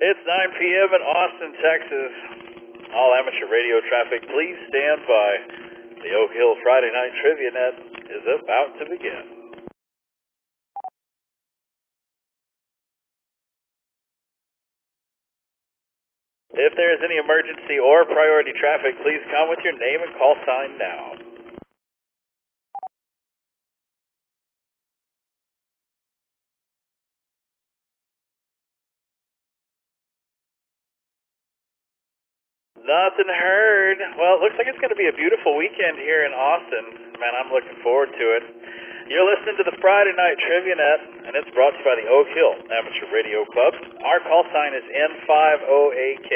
It's 9 p.m. in Austin, Texas. All amateur radio traffic, please stand by. The Oak Hill Friday Night Trivia Net is about to begin. If there is any emergency or priority traffic, please come with your name and call sign now. Nothing heard. Well, it looks like it's going to be a beautiful weekend here in Austin. Man, I'm looking forward to it. You're listening to the Friday Night Trivia Net, and it's brought to you by the Oak Hill Amateur Radio Club. Our call sign is N50AK.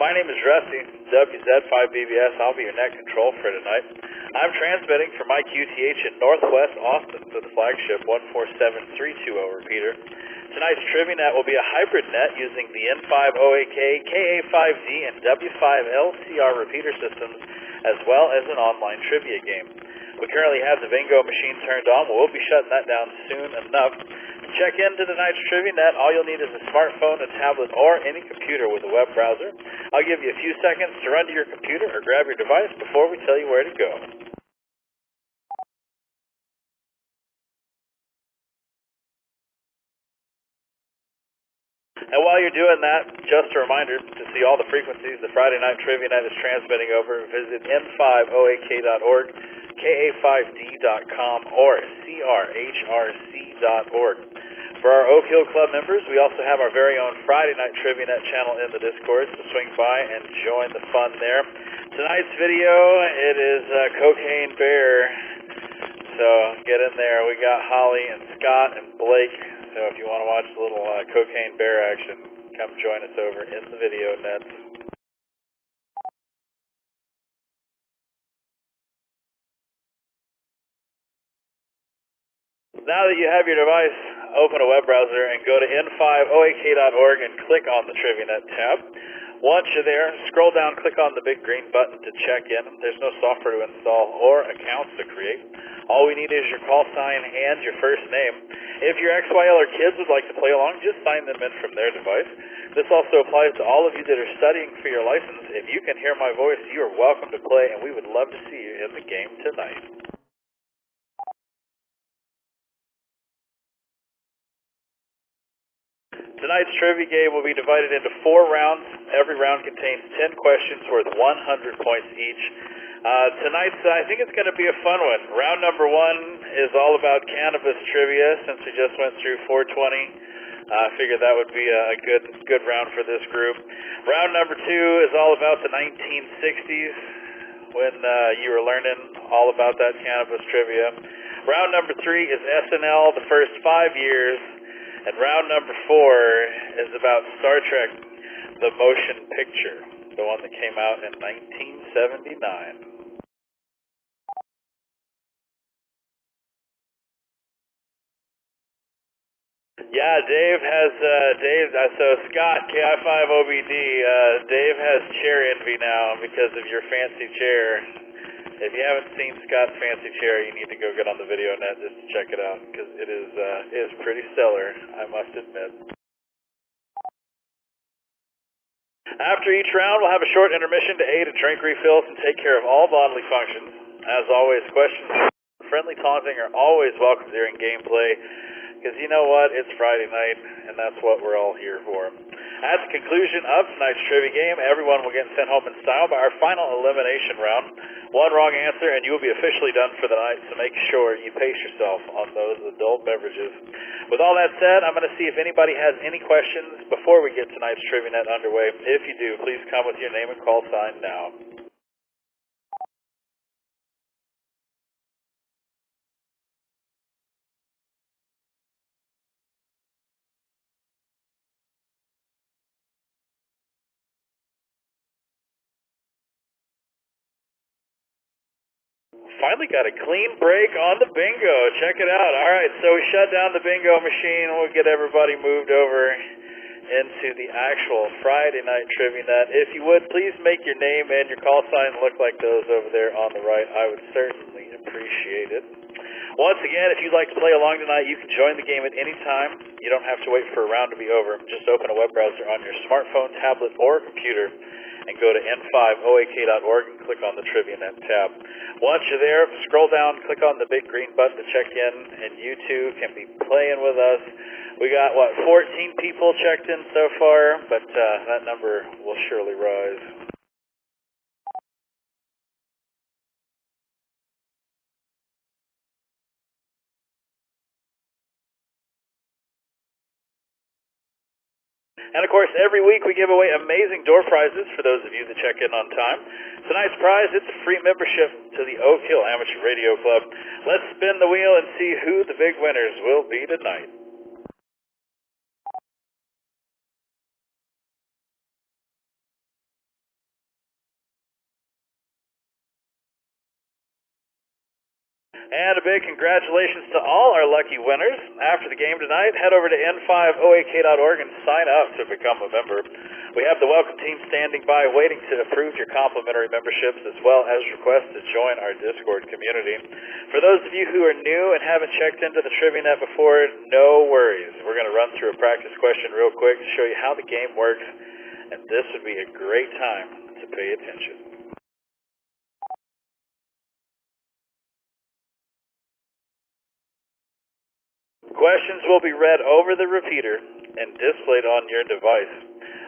My name is Rusty, WZ5BBS. I'll be your net control for tonight. I'm transmitting from my QTH in Northwest Austin for the flagship 14730 repeater. Tonight's Trivia Net will be a hybrid net using the N50AK, KA5D, and W5LCR repeater systems, as well as an online trivia game. We currently have the bingo machine turned on. We'll be shutting that down soon enough. To check into tonight's Trivia Net, all you'll need is a smartphone, a tablet, or any computer with a web browser. I'll give you a few seconds to run to your computer or grab your device before we tell you where to go. And while you're doing that, just a reminder, to see all the frequencies the Friday Night Trivia Net is transmitting over, visit n5oak.org, ka5d.com, or crhrc.org. For our Oak Hill Club members, we also have our very own Friday Night Trivia Net channel in the Discord, so swing by and join the fun there. Tonight's video, it is Cocaine Bear, so get in there. We got Holly and Scott and Blake. So if you want to watch a little Cocaine Bear action, come join us over in the video nets. Now that you have your device, open a web browser and go to n5oak.org and click on the Trivia Net tab. Once you're there, scroll down, click on the big green button to check in. There's no software to install or accounts to create. All we need is your call sign and your first name. If your XYL or kids would like to play along, just sign them in from their device. This also applies to all of you that are studying for your license. If you can hear my voice, you are welcome to play, and we would love to see you in the game tonight. Tonight's trivia game will be divided into 4 rounds. Every round contains 10 questions worth 100 points each. Tonight's, I think it's going to be a fun one. Round number 1 is all about cannabis trivia, since we just went through 420. I figured that would be a good round for this group. Round number 2 is all about the 1960s, when you were learning all about that cannabis trivia. Round number 3 is SNL, the first 5 years. And round number 4 is about Star Trek, the motion picture, the one that came out in 1979. Yeah, Dave has, so Scott, KI5OBD, Dave has chair envy now because of your fancy chair. If you haven't seen Scott's fancy chair, you need to go get on the video net just to check it out, because it is pretty stellar, I must admit. After each round, we'll have a short intermission to aid in drink refills and take care of all bodily functions. As always, questions, friendly taunting are always welcome during gameplay, because you know what, it's Friday night, and that's what we're all here for. At the conclusion of tonight's trivia game, everyone will get sent home in style by our final elimination round. 1 wrong answer and you will be officially done for the night, so make sure you pace yourself on those adult beverages. With all that said, I'm going to see if anybody has any questions before we get tonight's Trivia Net underway. If you do, please come with your name and call sign now. Finally got a clean break on the bingo. Check it out. All right, so we shut down the bingo machine. We'll get everybody moved over into the actual Friday Night Trivia Net. If you would, please make your name and your call sign look like those over there on the right. I would certainly appreciate it. Once again, if you'd like to play along tonight, you can join the game at any time. You don't have to wait for a round to be over. Just open a web browser on your smartphone, tablet, or computer and go to n5oak.org and click on the TriviaNet tab. Once you're there, scroll down, click on the big green button to check in, and you too can be playing with us. We got, 14 people checked in so far, but that number will surely rise. And of course, every week we give away amazing door prizes for those of you that check in on time. Tonight's prize, it's a free membership to the Oak Hill Amateur Radio Club. Let's spin the wheel and see who the big winners will be tonight. And a big congratulations to all our lucky winners. After the game tonight, head over to n5oak.org and sign up to become a member. We have the welcome team standing by waiting to approve your complimentary memberships as well as requests to join our Discord community. For those of you who are new and haven't checked into the TriviaNet before, no worries. We're going to run through a practice question real quick to show you how the game works, and this would be a great time to pay attention. Questions will be read over the repeater and displayed on your device.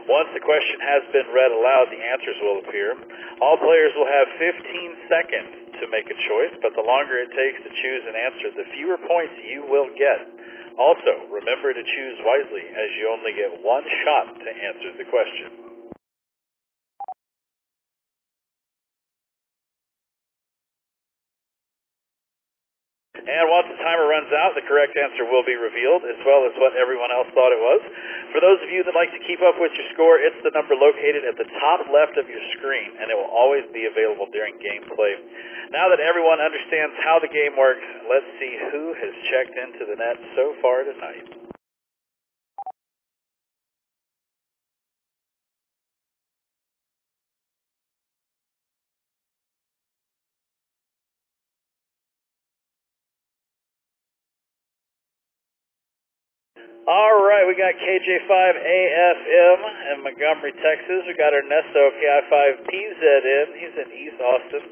Once the question has been read aloud, the answers will appear. All players will have 15 seconds to make a choice, but the longer it takes to choose an answer, the fewer points you will get. Also, remember to choose wisely, as you only get one shot to answer the question. And once the timer runs out, the correct answer will be revealed, as well as what everyone else thought it was. For those of you that like to keep up with your score, it's the number located at the top left of your screen, and it will always be available during gameplay. Now that everyone understands how the game works, let's see who has checked into the net so far tonight. All right, we got KJ5AFM in Montgomery, Texas. We got Ernesto KI5PZN. He's in East Austin.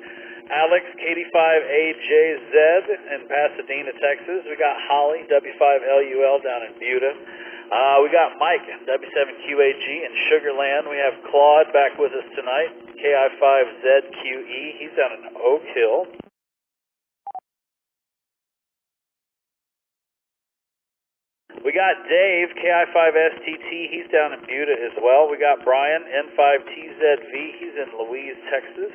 Alex KD5AJZ in Pasadena, Texas. We got Holly W5LUL down in Buda. We got Mike W7QAG in Sugar Land. We have Claude back with us tonight. KI5ZQE. He's down in Oak Hill. We got Dave, KI5STT, he's down in Buda as well. We got Brian, N5TZV, he's in Louise, Texas.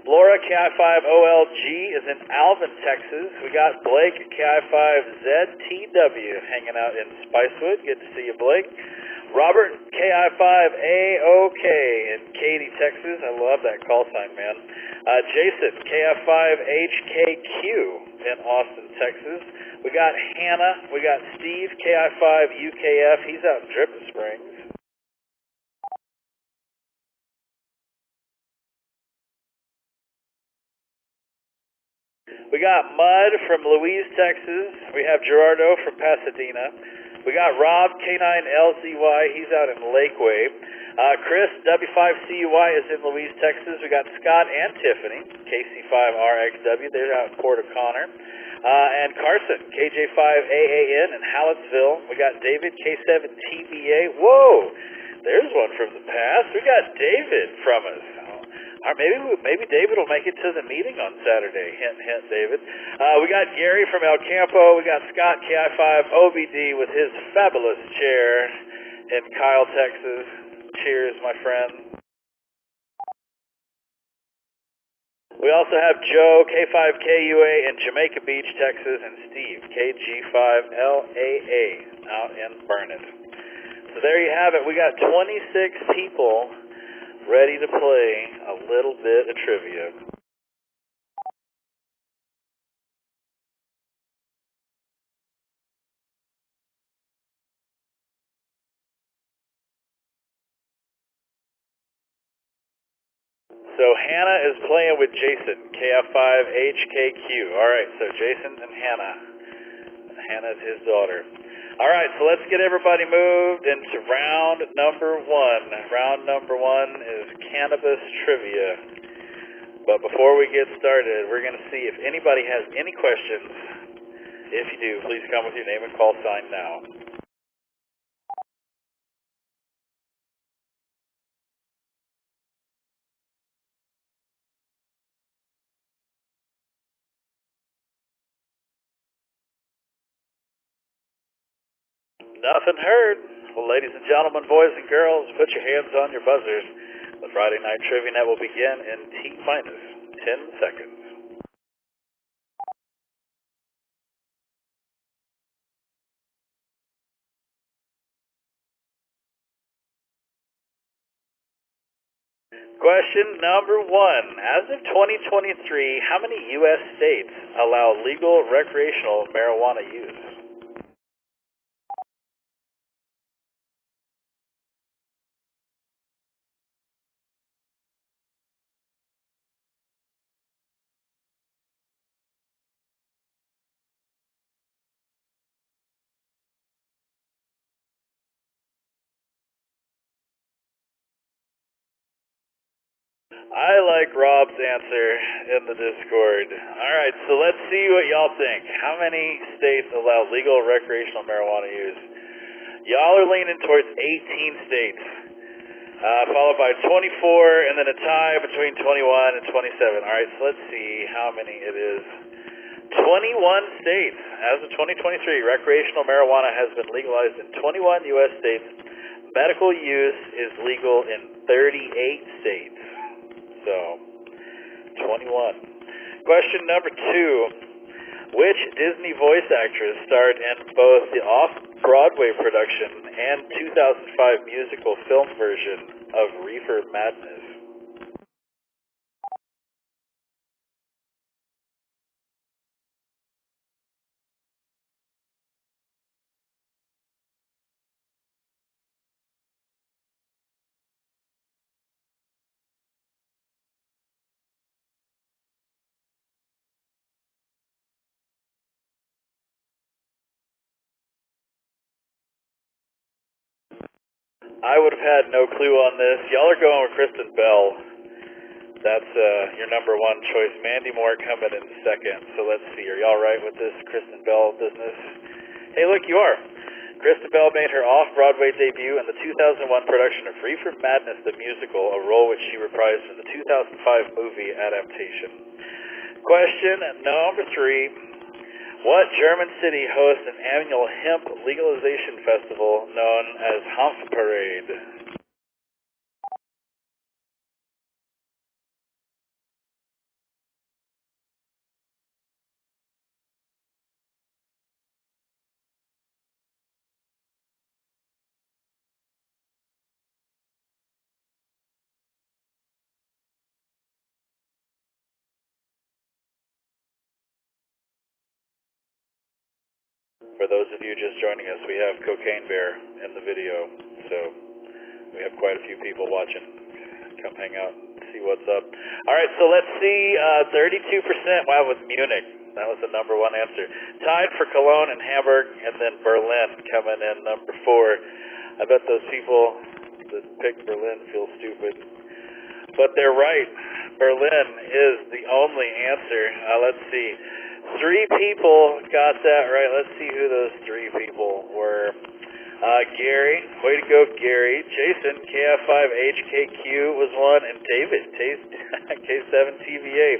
Laura, KI5OLG, is in Alvin, Texas. We got Blake, KI5ZTW, hanging out in Spicewood. Good to see you, Blake. Robert, KI5AOK in Katy, Texas. I love that call sign, man. Jason, KI5HKQ in Austin, Texas. We got Hannah. We got Steve, KI5UKF. He's out in Dripping Springs. We got Mud from Louise, Texas. We have Gerardo from Pasadena. We got Rob, K9LZY. He's out in Lakeway. Chris, W5CUY, is in Louise, Texas. We got Scott and Tiffany, KC5RXW. They're out in Port O'Connor. And Carson, KJ5AAN in Hallettsville. We got David, K7TBA. Whoa, there's one from the past. We got David from us. Or maybe David will make it to the meeting on Saturday. Hint, hint, David. We got Gary from El Campo. We got Scott, KI5OBD, with his fabulous chair in Kyle, Texas. Cheers, my friend. We also have Joe, K5KUA in Jamaica Beach, Texas, and Steve, KG5LAA, out in Burnett. So there you have it. We got 26 people ready to play a little bit of trivia. So Hannah is playing with Jason, KF5HKQ. All right, so Jason and Hannah. Hannah's his daughter. All right, so let's get everybody moved into round number one. Round number one is cannabis trivia. But before we get started, we're going to see if anybody has any questions. If you do, please come with your name and call sign now. Nothing heard. Well, ladies and gentlemen, boys and girls, put your hands on your buzzers. The Friday Night Trivia Net will begin in T-minus 10 seconds. Question number one. As of 2023, how many U.S. states allow legal recreational marijuana use? I like Rob's answer in the Discord. All right, so let's see what y'all think. How many states allow legal recreational marijuana use? Y'all are leaning towards 18 states, followed by 24, and then a tie between 21 and 27. All right, so let's see how many it is. 21 states. As of 2023, recreational marijuana has been legalized in 21 U.S. states. Medical use is legal in 38 states. So, 21. Question number two. Which Disney voice actress starred in both the off-Broadway production and 2005 musical film version of Reefer Madness? I would have had no clue on this. Y'all are going with Kristen Bell. That's your number one choice. Mandy Moore coming in second. So let's see. Are y'all right with this Kristen Bell business? Hey, look, you are. Kristen Bell made her off-Broadway debut in the 2001 production of Reefer Madness, the musical, a role which she reprised in the 2005 movie adaptation. Question number three. What German city hosts an annual hemp legalization festival known as Hanfparade? For those of you just joining us, we have Cocaine Bear in the video, so we have quite a few people watching. Come hang out and see what's up. All right, so let's see. 32% went with Munich. That was the number one answer. Tied for Cologne and Hamburg, and then Berlin coming in number four. I bet those people that picked Berlin feel stupid. But they're right. Berlin is the only answer. Let's see. 3 people got that right. Let's see who those 3 people were. Gary, way to go, Gary. Jason, KF5HKQ was one, and David, K7TVA.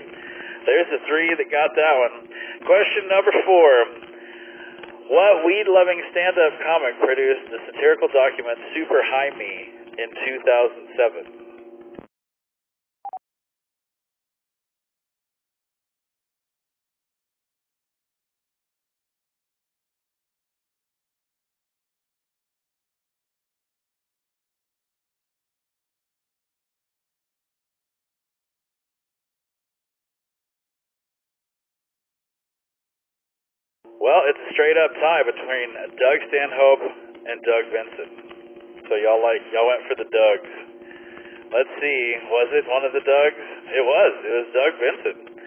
There's the 3 that got that one. Question number 4. What weed-loving stand-up comic produced the satirical document Super High Me in 2007? Well, it's a straight-up tie between Doug Stanhope and Doug Benson. So y'all went for the Dougs. Let's see, was it one of the Dougs? It was Doug Vincent.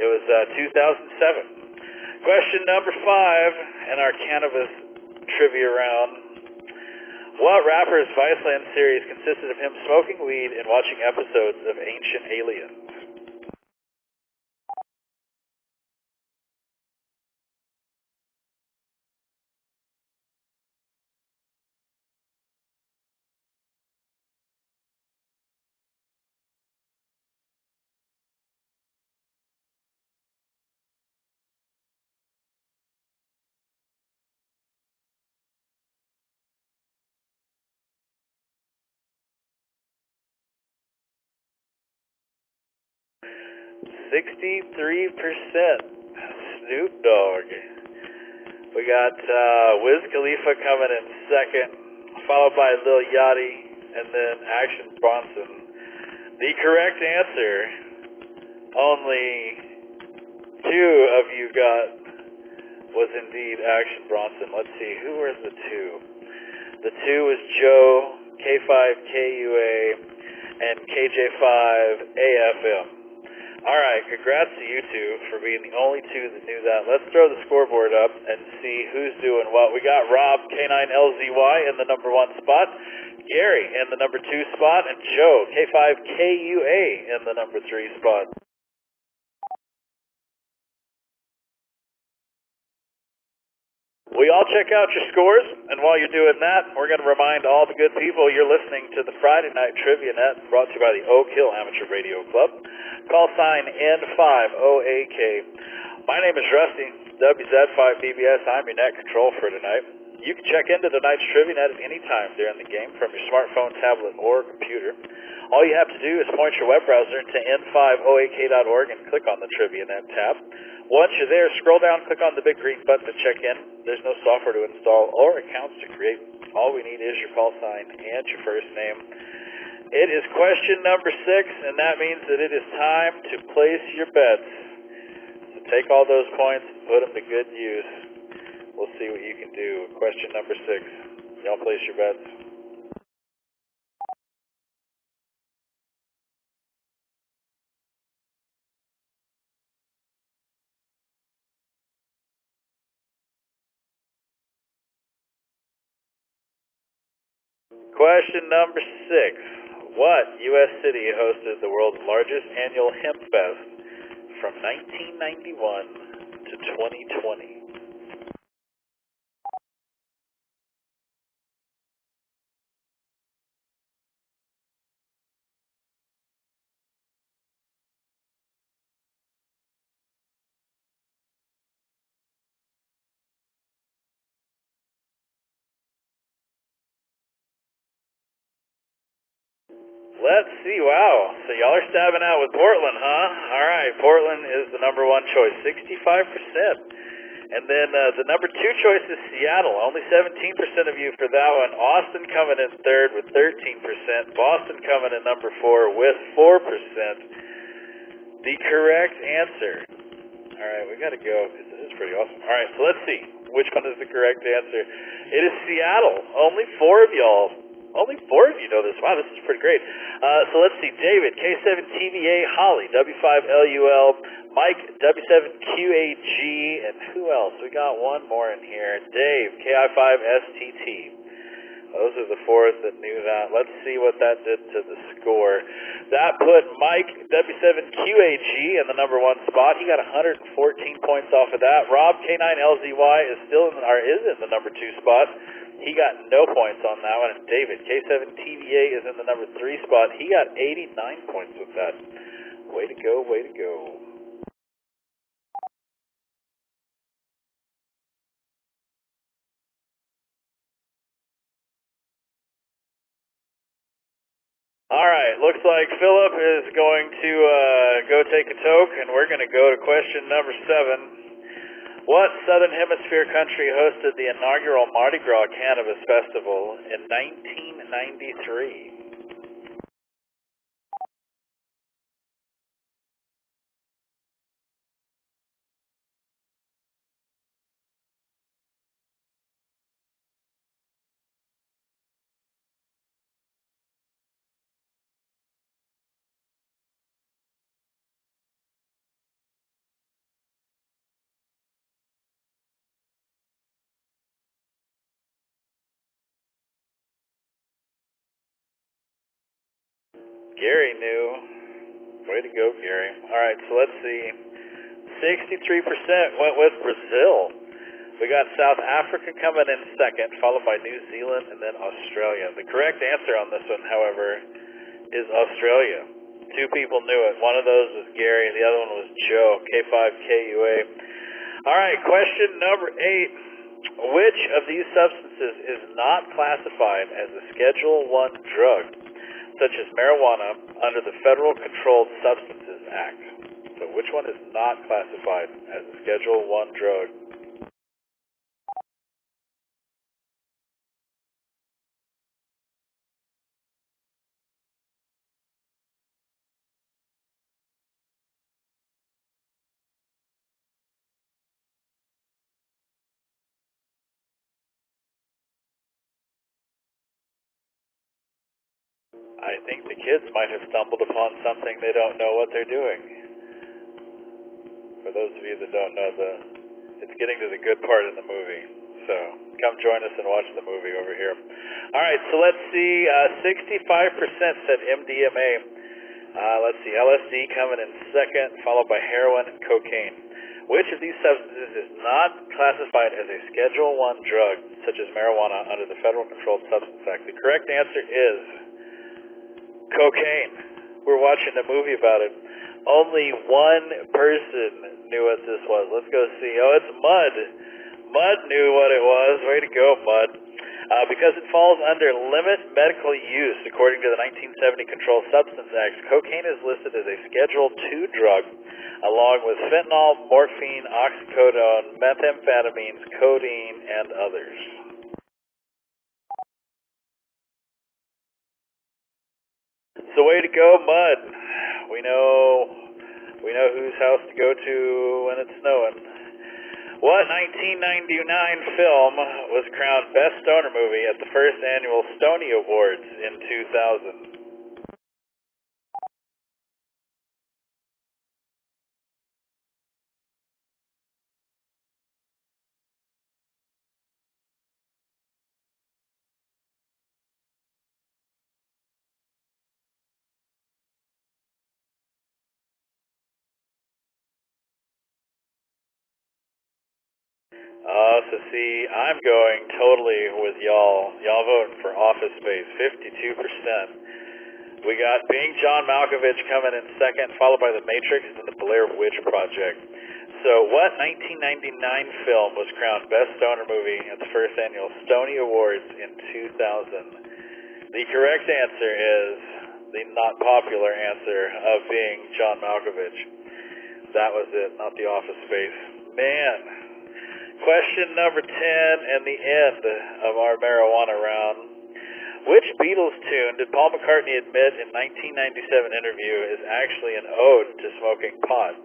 It was 2007. Question number 5 in our cannabis trivia round. What rapper's Viceland series consisted of him smoking weed and watching episodes of Ancient Aliens? %. Snoop Dogg. We got Wiz Khalifa coming in second, followed by Lil Yachty, and then Action Bronson. The correct answer, only 2 of you got, was indeed Action Bronson. Let's see, who were the 2? The 2 was Joe, K5KUA, and KJ5AFM. Alright, congrats to you 2 for being the only 2 that knew that. Let's throw the scoreboard up and see who's doing what. We got Rob, K9LZY, in the number 1 spot, Gary in the number 2 spot, and Joe, K5KUA, in the number 3 spot. We all check out your scores, and while you're doing that, we're going to remind all the good people you're listening to the Friday Night Trivia Net, brought to you by the Oak Hill Amateur Radio Club. Call sign N5OAK. My name is Rusty, WZ5BBS. I'm your net control for tonight. You can check into tonight's Trivia Net at any time during the game from your smartphone, tablet, or computer. All you have to do is point your web browser to n5oak.org and click on the Trivia Net tab. Once you're there, scroll down, click on the big green button to check in. There's no software to install or accounts to create. All we need is your call sign and your first name. It is question number 6, and that means that it is time to place your bets. So take all those points and put them to good use. We'll see what you can do. Question number 6. Y'all place your bets. Question number 6. What U.S. city hosted the world's largest annual hemp fest from 1991 to 2020? Let's see, wow. So y'all are stabbing out with Portland, huh? All right, Portland is the number 1 choice, 65%. And then the number 2 choice is Seattle, only 17% of you for that one. Austin coming in third with 13%. Boston coming in number 4 with 4%. The correct answer. All right, we got to go. This is pretty awesome. All right, so let's see. Which one is the correct answer? It is Seattle. Only 4 of y'all. Only 4 of you know this. Wow, this is pretty great. So let's see. David, K7TVA, Holly, W5LUL, Mike, W7QAG, and who else? We got one more in here. Dave, KI5STT. Those are the 4 that knew that. Let's see what that did to the score. That put Mike, W7QAG, in the number 1 spot. He got 114 points off of that. Rob, K9LZY, is in the number 2 spot. He got no points on that one. And David, K7TVA, is in the number 3 spot. He got 89 points with that. Way to go, way to go. All right, looks like Philip is going to go take a toke, and we're going to go to question number 7. What Southern Hemisphere country hosted the inaugural Mardi Gras Cannabis Festival in 1993? Gary knew. Way to go, Gary. All right, so let's see. 63% went with Brazil. We got South Africa coming in second, followed by New Zealand and then Australia. The correct answer on this one, however, is Australia. Two people knew it. One of those was Gary, the other one was Joe, K5KUA. All right, question number 8. Which of these substances is not classified as a Schedule I drug, such as marijuana, under the Federal Controlled Substances Act? So which one is not classified as a Schedule I drug? I think the kids might have stumbled upon something they don't know what they're doing. For those of you that don't know, it's getting to the good part in the movie. So come join us and watch the movie over here. All right, so let's see. 65% said MDMA. Let's see, LSD coming in second, followed by heroin and cocaine. Which of these substances is not classified as a Schedule I drug, such as marijuana, under the Federal Controlled Substances Act? The correct answer is cocaine. We're watching a movie about it. Only one person knew what this was. Let's go see. Oh, it's Mud. Mud knew what it was. Way to go, Mud. Because it falls under limit medical use, according to the 1970 Controlled Substance Act, cocaine is listed as a Schedule II drug, along with fentanyl, morphine, oxycodone, methamphetamines, codeine, and others. So way to go, Mud. We know whose house to go to when it's snowing. What 1999 film was crowned Best Stoner Movie at the first annual Stony Awards in 2000? So see, I'm going totally with y'all. Y'all voting for Office Space, 52%. We got Being John Malkovich coming in second, followed by The Matrix and The Blair Witch Project. So what 1999 film was crowned Best Stoner Movie at the first annual Stony Awards in 2000? The correct answer is the not popular answer of Being John Malkovich. That was it, not the Office Space. Man. Question number 10 and the end of our marijuana round. Which Beatles tune did Paul McCartney admit in 1997 interview is actually an ode to smoking pot?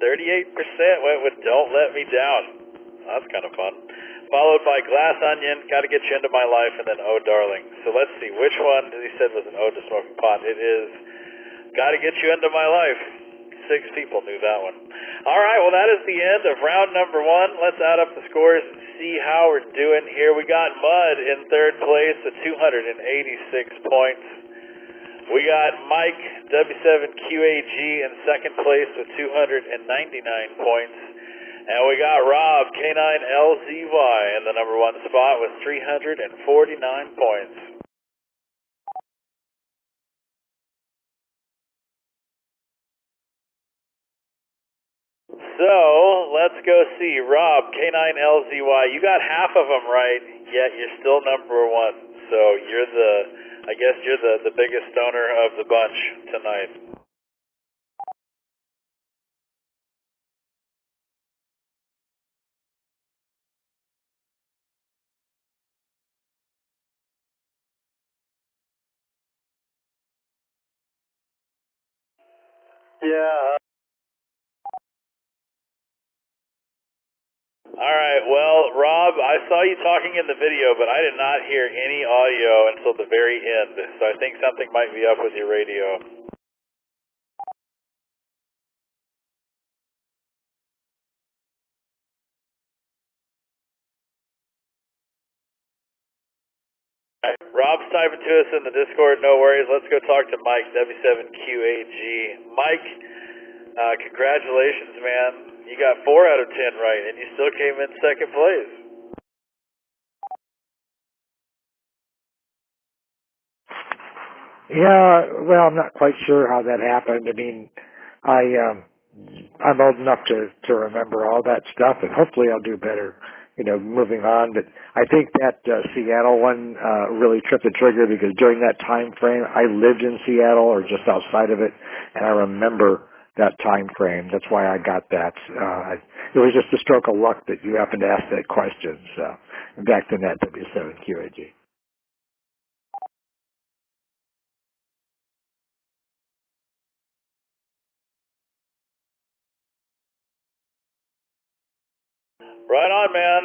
.38% went with Don't Let Me Down. That's kind of fun. Followed by Glass Onion, Gotta Get You Into My Life, and then Oh Darling. So let's see, which one did he said was an ode to smoking pot? It is Gotta Get You Into My Life. 6 people knew that one. All right, well, that is the end of round number 1. Let's add up the scores and see how we're doing here. We got Mud in third place with 286 points. We got Mike W7QAG in second place with 299 points. And we got Rob K9LZY in the number 1 spot with 349 points. So, let's go see. Rob K9LZY, you got half of them right, yet you're still number 1. So, I guess you're the biggest stoner of the bunch tonight. Yeah. All right. Well, Rob, I saw you talking in the video, but I did not hear any audio until the very end. So I think something might be up with your radio. Rob's typing to us in the Discord. No worries. Let's go talk to Mike, W7QAG. Mike, congratulations, man. You got 4 out of 10 right, and you still came in second place. Yeah, well, I'm not quite sure how that happened. I mean, I'm old enough to remember all that stuff, and hopefully I'll do better, moving on. But I think that Seattle one really tripped the trigger because during that time frame, I lived in Seattle or just outside of it, and I remember that time frame. That's why I got that. It was just a stroke of luck that you happened to ask that question. So back to that W7QAG. Right on, man.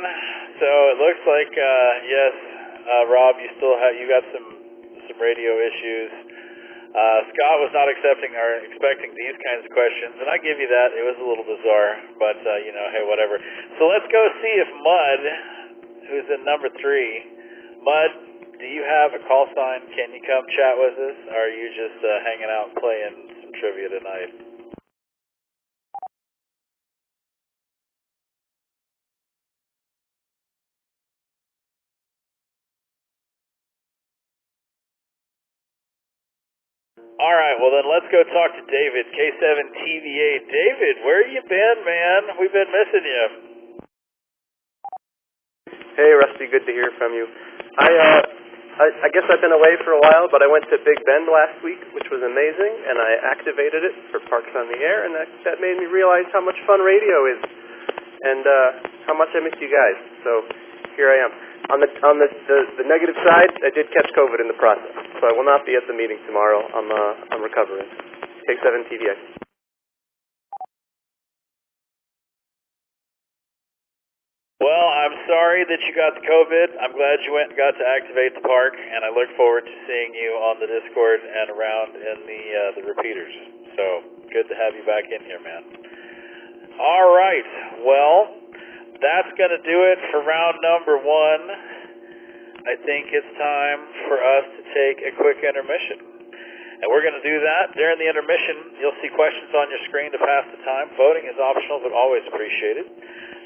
So it looks like yes, Rob, you got some radio issues. Scott was not expecting these kinds of questions, and I give you that. It was a little bizarre, but hey, whatever. So let's go see if Mud, who's in number 3, Mud, do you have a call sign? Can you come chat with us? Or are you just hanging out playing some trivia tonight? All right, well then let's go talk to David, K7TVA. David, where you been, man? We've been missing you. Hey, Rusty, good to hear from you. I guess I've been away for a while, but I went to Big Bend last week, which was amazing, and I activated it for Parks on the Air, and that made me realize how much fun radio is, and how much I miss you guys. So here I am. On the negative side, I did catch COVID in the process, so I will not be at the meeting tomorrow. I'm recovering. K7TVA. Well, I'm sorry that you got the COVID. I'm glad you went and got to activate the park, and I look forward to seeing you on the Discord and around in the repeaters. So good to have you back in here, man. All right, well, that's going to do it for round number 1. I think it's time for us to take a quick intermission. And we're going to do that. During the intermission, you'll see questions on your screen to pass the time. Voting is optional, but always appreciated.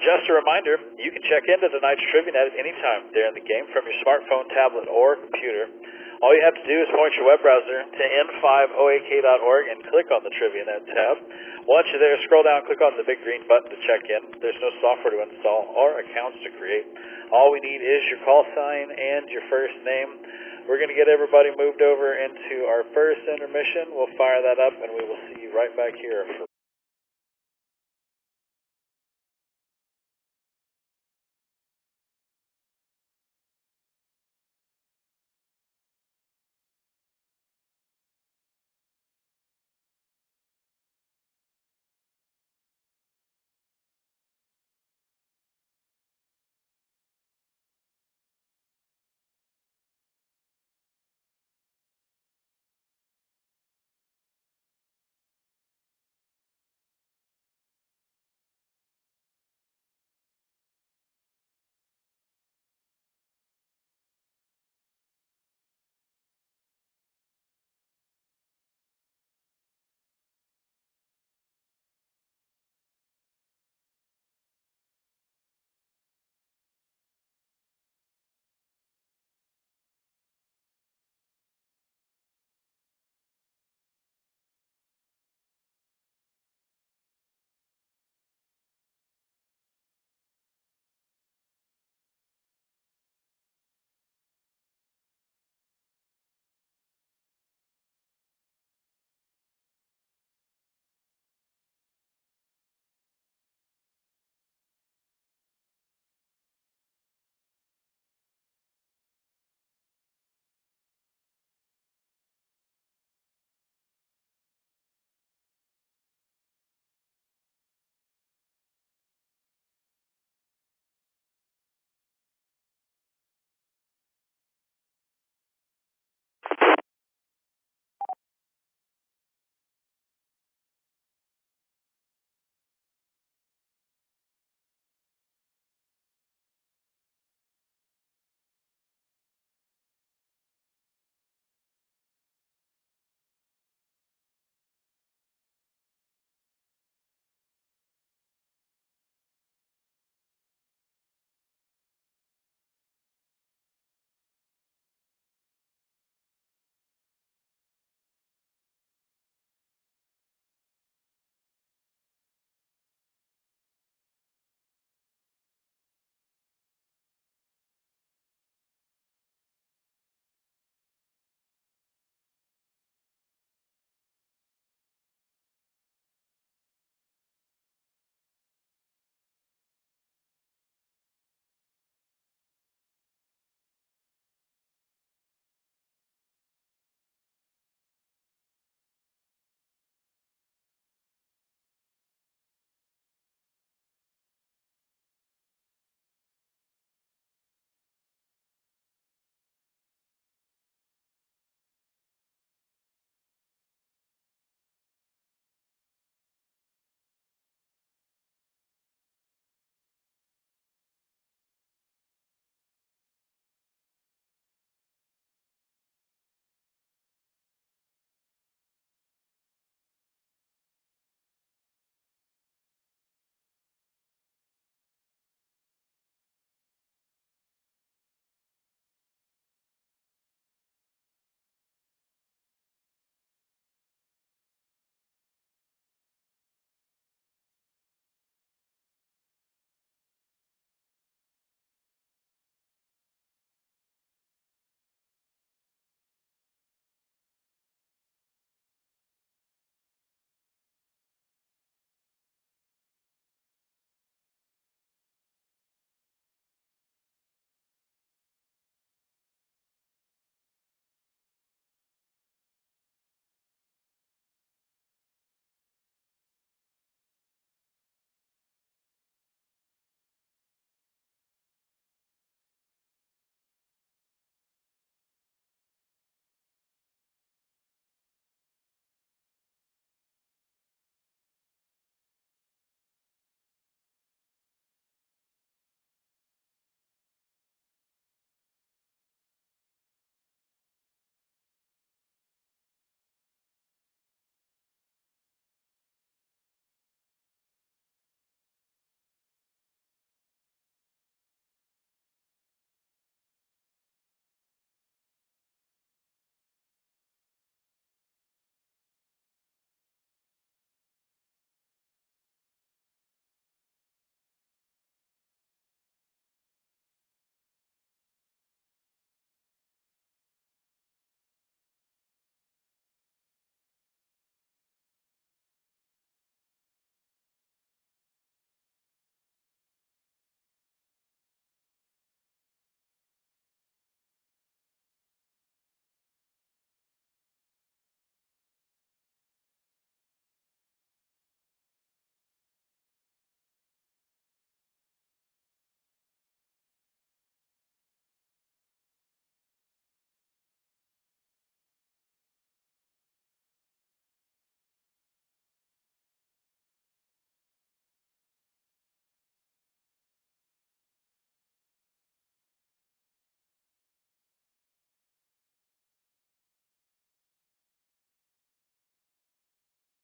Just a reminder, you can check into tonight's TriviaNet at any time during the game from your smartphone, tablet, or computer. All you have to do is point your web browser to n5oak.org and click on the TriviaNet tab. Once you're there, scroll down and click on the big green button to check in. There's no software to install or accounts to create. All we need is your call sign and your first name. We're going to get everybody moved over into our first intermission. We'll fire that up, and we will see you right back here for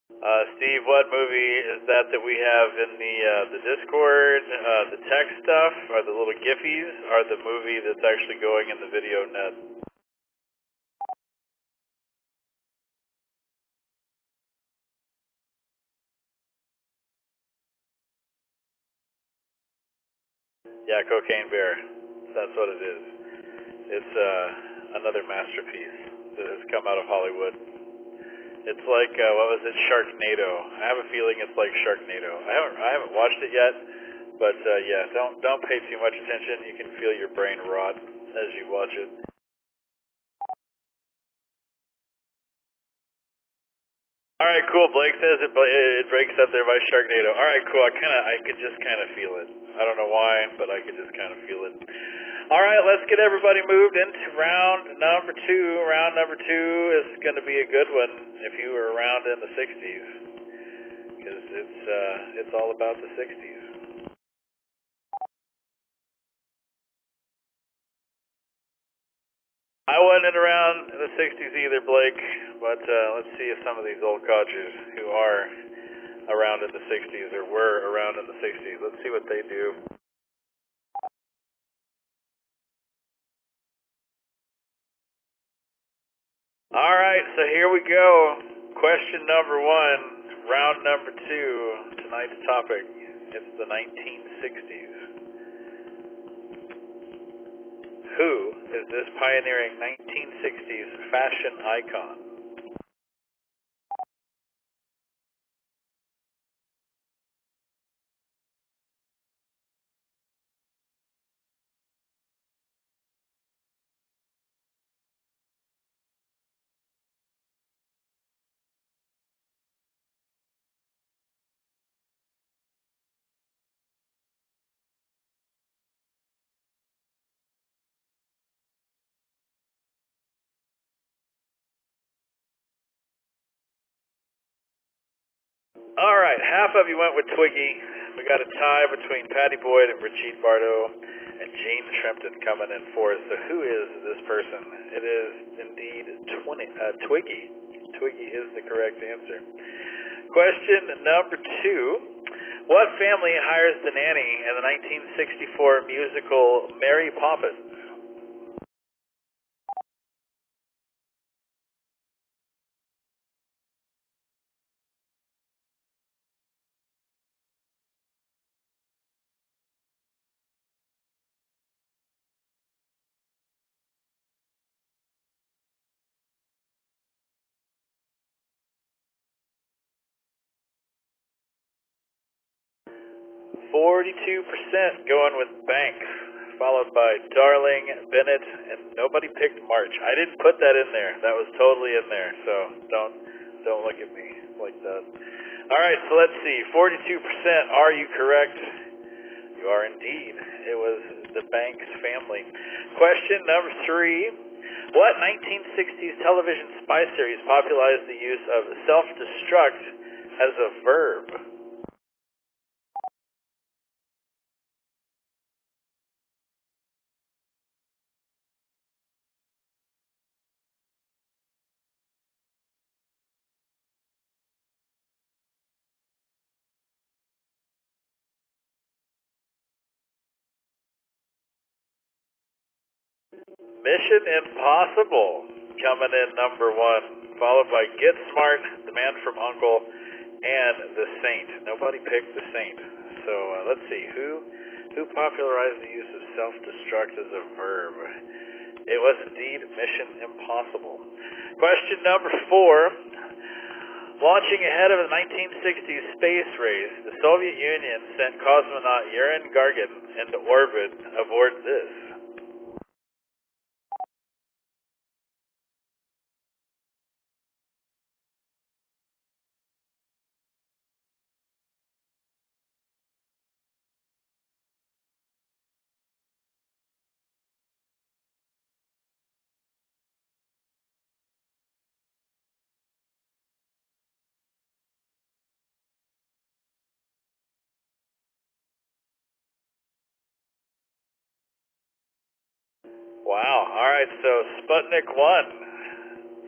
Steve, what movie is that we have in the Discord? The text stuff, or the little Giphies, or the movie that's actually going in the video net? Yeah, Cocaine Bear. That's what it is. It's another masterpiece that has come out of Hollywood. It's like what was it, Sharknado? I have a feeling it's like Sharknado. I haven't watched it yet, but yeah, don't pay too much attention. You can feel your brain rot as you watch it. All right, cool. Blake says it breaks up there by Sharknado. All right, cool. I could just kind of feel it. I don't know why, but I could just kind of feel it. All right, let's get everybody moved into round number 2. Round number 2 is going to be a good one if you were around in the 60s, because it's all about the 60s. I wasn't around in the 60s either, Blake, but let's see if some of these old codgers who are around in the 60s or were around in the 60s, let's see what they do. All right, so here we go. Question number 1, round number 2, tonight's topic. It's the 1960s. Who is this pioneering 1960s fashion icon? All right, half of you went with Twiggy. We got a tie between Patty Boyd and Brigitte Bardot, and Gene Shrimpton coming in fourth. So who is this person? It is indeed Twiggy. Twiggy is the correct answer. Question number 2. What family hires the nanny in the 1964 musical Mary Poppins? %, going with Banks, followed by Darling, Bennett, and nobody picked March. I didn't put that in there. That was totally in there, so don't look at me like that. All right, so let's see. 42%, are you correct? You are indeed. It was the Banks family. Question number 3. What 1960s television spy series popularized the use of self-destruct as a verb? Mission Impossible coming in number 1, followed by Get Smart, The Man from U.N.C.L.E., and The Saint. Nobody picked The Saint. So let's see, who popularized the use of self-destruct as a verb? It was indeed Mission Impossible. Question number 4. Launching ahead of the 1960s space race, the Soviet Union sent cosmonaut Yuri Gagarin into orbit aboard this. Wow. All right, so Sputnik 1.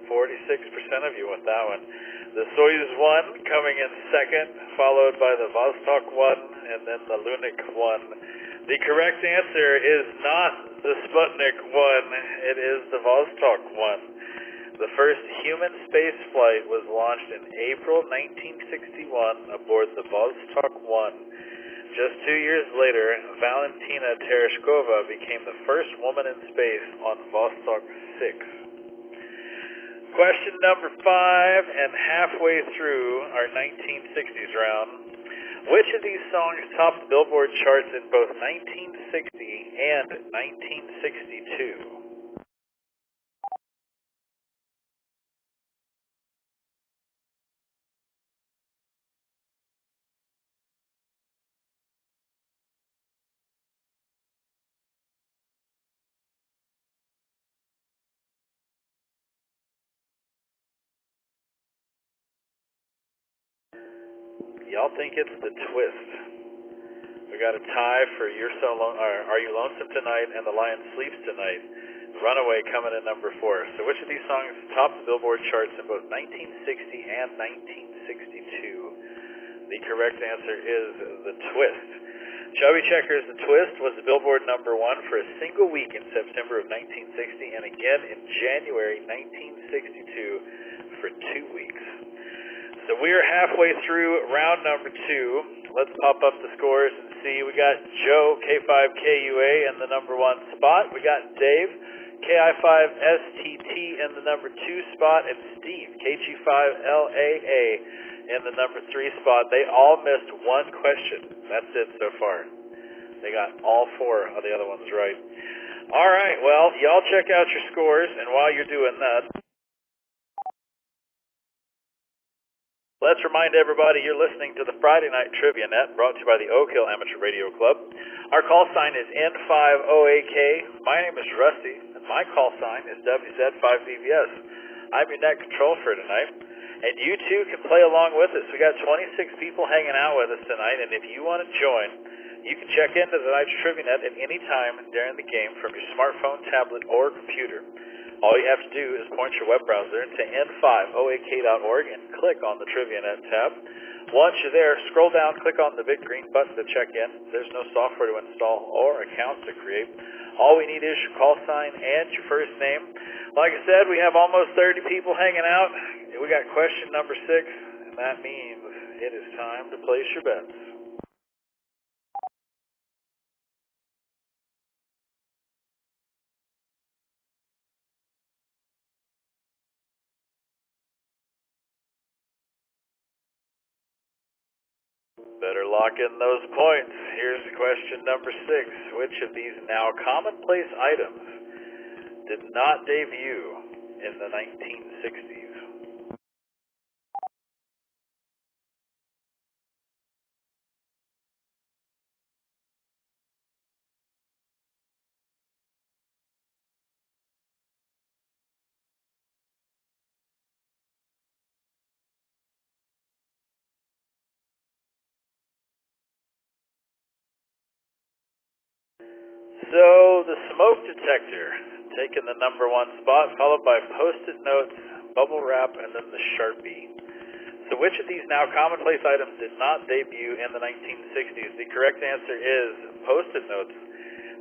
46% of you with that one. The Soyuz 1 coming in second, followed by the Vostok 1 and then the Lunik 1. The correct answer is not the Sputnik 1, it is the Vostok 1. The first human space flight was launched in April 1961 aboard the Vostok 1. Just 2 years later, Valentina Tereshkova became the first woman in space on Vostok 6. Question number 5, and halfway through our 1960s round. Which of these songs topped the Billboard charts in both 1960 and 1962? Y'all think it's The Twist. We got a tie for Are You Lonesome Tonight and The Lion Sleeps Tonight. Runaway coming in number 4. So which of these songs topped the Billboard charts in both 1960 and 1962? The correct answer is The Twist. Chubby Checkers' The Twist was the Billboard number 1 for a single week in September of 1960 and again in January 1962 for 2 weeks. So we are halfway through round number 2. Let's pop up the scores and see. We got Joe, K5KUA, in the number 1 spot. We got Dave, KI5STT, in the number 2 spot. And Steve, KG5LAA, in the number 3 spot. They all missed one question. That's it so far. They got all 4 of the other ones right. All right, well, y'all check out your scores. And while you're doing that, let's remind everybody you're listening to the Friday Night Trivia Net, brought to you by the Oak Hill Amateur Radio Club. Our call sign is N5OAK. My name is Rusty, and my call sign is WZ5VVS. I'm your net control for tonight, and you too can play along with us. We got 26 people hanging out with us tonight, and if you want to join, you can check into the Night's Trivia Net at any time during the game from your smartphone, tablet, or computer. All you have to do is point your web browser to n5oak.org and click on the TriviaNet tab. Once you're there, scroll down, click on the big green button to check in. There's no software to install or accounts to create. All we need is your call sign and your first name. Like I said, we have almost 30 people hanging out. We got question number 6, and that means it is time to place your bets. Better lock in those points. Here's question number 6. Which of these now commonplace items did not debut in the 1960s? So, the smoke detector, taking the number 1 spot, followed by Post-it notes, bubble wrap, and then the Sharpie. So which of these now commonplace items did not debut in the 1960s? The correct answer is Post-it notes.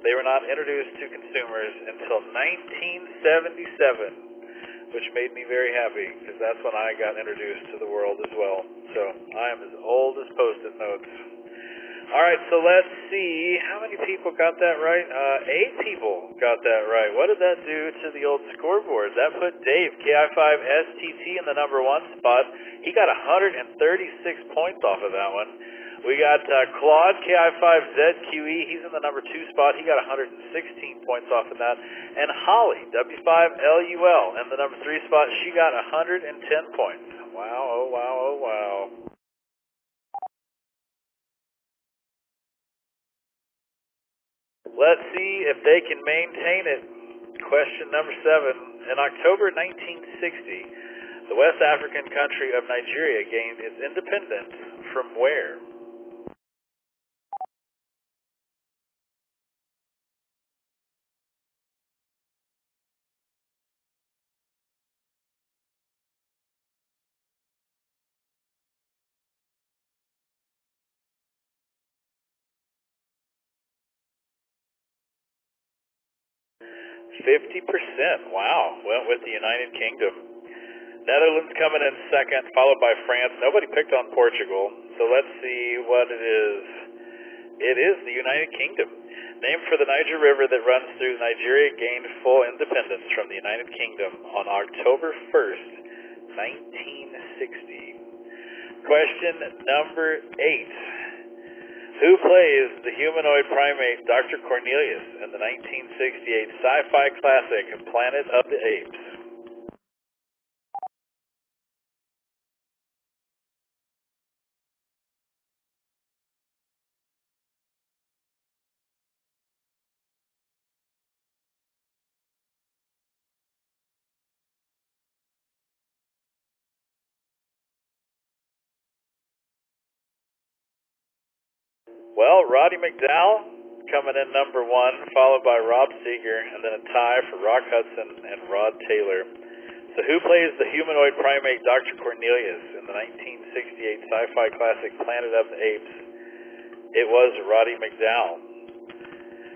They were not introduced to consumers until 1977, which made me very happy, because that's when I got introduced to the world as well. So, I am as old as Post-it notes. All right, so let's see. How many people got that right? 8 people got that right. What did that do to the old scoreboard? That put Dave, KI5STT, in the number 1 spot. He got 136 points off of that one. We got Claude, KI5ZQE. He's in the number 2 spot. He got 116 points off of that. And Holly, W5LUL, in the number 3 spot. She got 110 points. Wow, oh wow, oh wow. Let's see if they can maintain it. Question number 7. In October 1960, the West African country of Nigeria gained its independence from where? 50%. Wow. Went with the United Kingdom. Netherlands coming in second, followed by France. Nobody picked on Portugal. So let's see what it is. It is the United Kingdom. Named for the Niger River that runs through Nigeria, gained full independence from the United Kingdom on October 1st, 1960. Question number 8. Who plays the humanoid primate Dr. Cornelius in the 1968 sci-fi classic Planet of the Apes? Well, Roddy McDowell coming in number 1, followed by Rob Seeger, and then a tie for Rock Hudson and Rod Taylor. So who plays the humanoid primate Dr. Cornelius in the 1968 sci-fi classic Planet of the Apes? It was Roddy McDowell.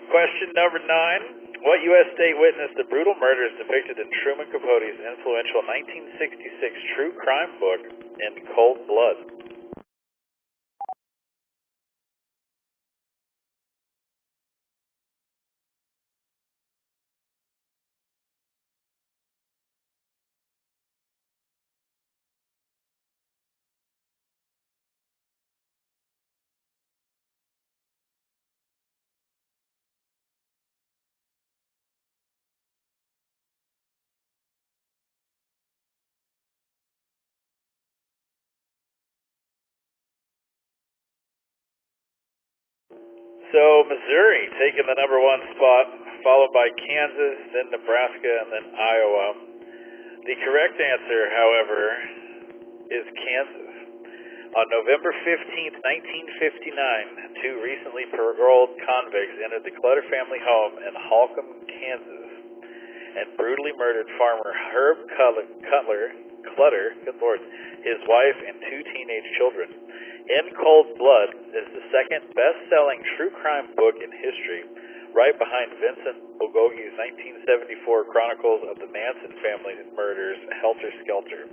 Question number 9. What U.S. state witnessed the brutal murders depicted in Truman Capote's influential 1966 true crime book, In Cold Blood? So Missouri taking the number 1 spot, followed by Kansas, then Nebraska, and then Iowa. The correct answer, however, is Kansas. On November 15th, 1959, 2 recently paroled convicts entered the Clutter family home in Holcomb, Kansas, and brutally murdered farmer Herb Clutter, good Lord, his wife, and 2 teenage children. In Cold Blood is the second best-selling true crime book in history, right behind Vincent Bogogi's 1974 Chronicles of the Manson family murders, Helter Skelter.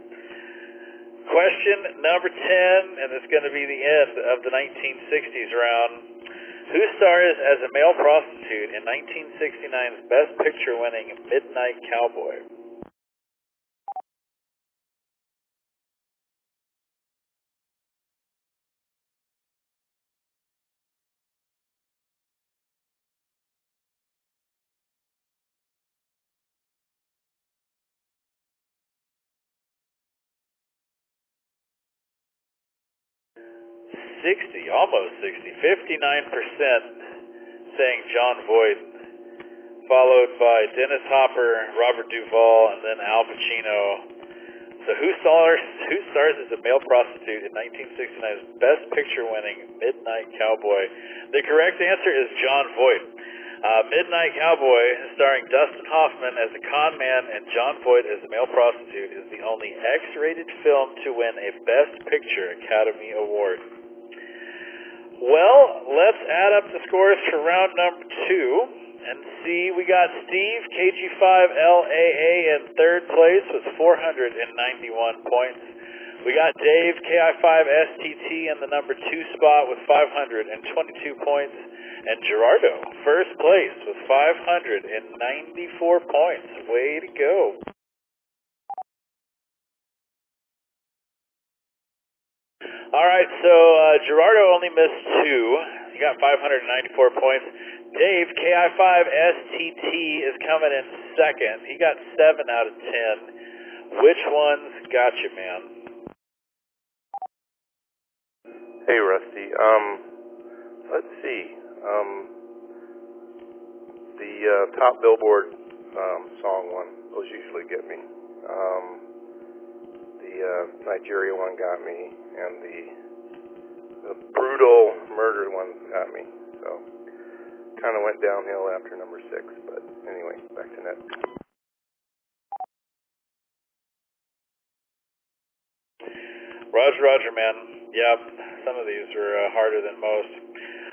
Question number 10, and it's going to be the end of the 1960s round. Who stars as a male prostitute in 1969's Best Picture-winning Midnight Cowboy? Almost 60, 59% saying John Voight, followed by Dennis Hopper, Robert Duvall, and then Al Pacino. So who stars as a male prostitute in 1969's Best Picture-winning Midnight Cowboy? The correct answer is John Voight. Midnight Cowboy, starring Dustin Hoffman as a con man and John Voight as a male prostitute, is the only X-rated film to win a Best Picture Academy Award. Well, let's add up the scores for round number 2 and see. We got Steve, KG5LAA, in 3rd place with 491 points. We got Dave, KI5STT, in the number 2 spot with 522 points. And Gerardo, 1st place with 594 points. Way to go. All right, so Gerardo only missed 2. He got 594 points. Dave, KI5STT, is coming in 2nd. He got 7 out of 10. Which ones got you, man? Hey, Rusty. Let's see. The top Billboard song one, those usually get me. The Nigeria one got me, and the brutal murder one got me. So kind of went downhill after number 6, but anyway, back to net. Roger, man. Yep, some of these are harder than most.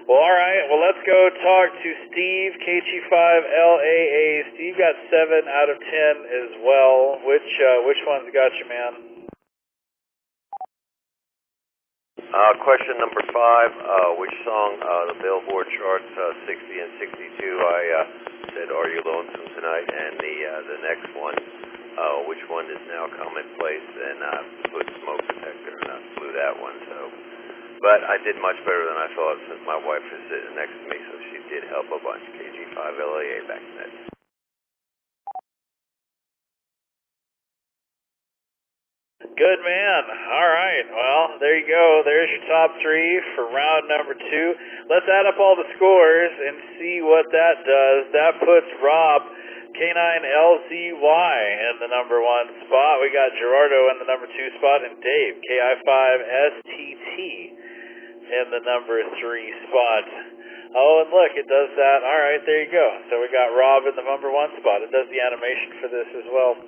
Well, all right. Well, let's go talk to Steve, KG5LAA. Steve got 7 out of 10 as well. Which one's got you, man? Question number 5. Which song, the Billboard charts, 60 and 62? I said, "Are You Lonesome Tonight?" And the next one, which one is now commonplace? And I put Smoke Detector, and I flew that one. But I did much better than I thought since my wife is sitting next to me, so she did help a bunch. KG5LAA back then. Good man. All right. Well, there you go. There's your top 3 for round number 2. Let's add up all the scores and see what that does. That puts Rob, K9LZY, in the number 1 spot. We got Gerardo in the number 2 spot, and Dave, KI5STT, in the number 3 spot. Oh, and look, it does that. All right, there you go. So we got Rob in the number 1 spot. It does the animation for this as well.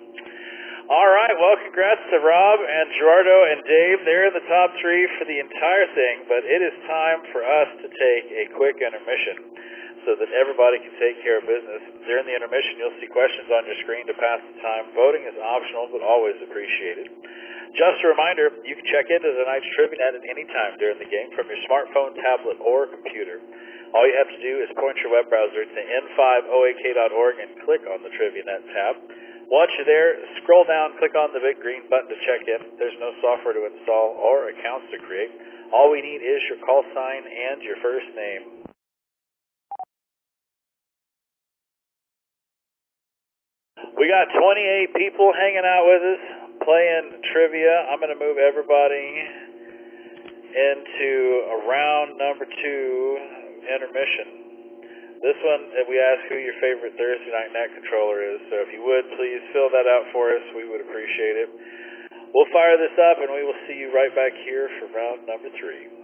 All right, well, congrats to Rob and Gerardo and Dave. They're in the top 3 for the entire thing, but it is time for us to take a quick intermission so that everybody can take care of business. During the intermission, you'll see questions on your screen to pass the time. Voting is optional, but always appreciated. Just a reminder, you can check into tonight's TriviaNet at any time during the game from your smartphone, tablet, or computer. All you have to do is point your web browser to n5oak.org and click on the TriviaNet tab. Once you're there, scroll down, click on the big green button to check in. There's no software to install or accounts to create. All we need is your call sign and your first name. We got 28 people hanging out with us, playing trivia. I'm going to move everybody into round number 2 intermission. This one, we ask who your favorite Thursday Night Net controller is, so if you would, please fill that out for us. We would appreciate it. We'll fire this up, and we will see you right back here for round number 3.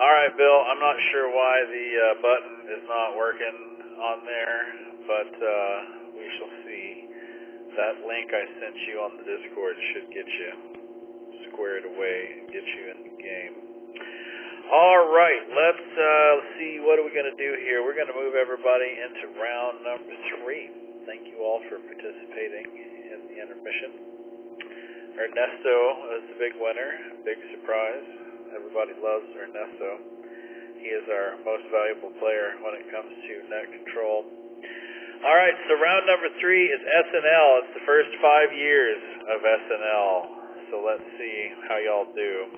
All right, Bill. I'm not sure why the button is not working on there, but we shall see. That link I sent you on the Discord should get you squared away and get you in the game. All right, let's see. What are we going to do here? We're going to move everybody into round number 3. Thank you all for participating in the intermission. Ernesto is the big winner. Big surprise. Everybody loves Ernesto. He is our most valuable player when it comes to net control. All right, so round number 3 is SNL. It's the first 5 years of SNL. So let's see how y'all do.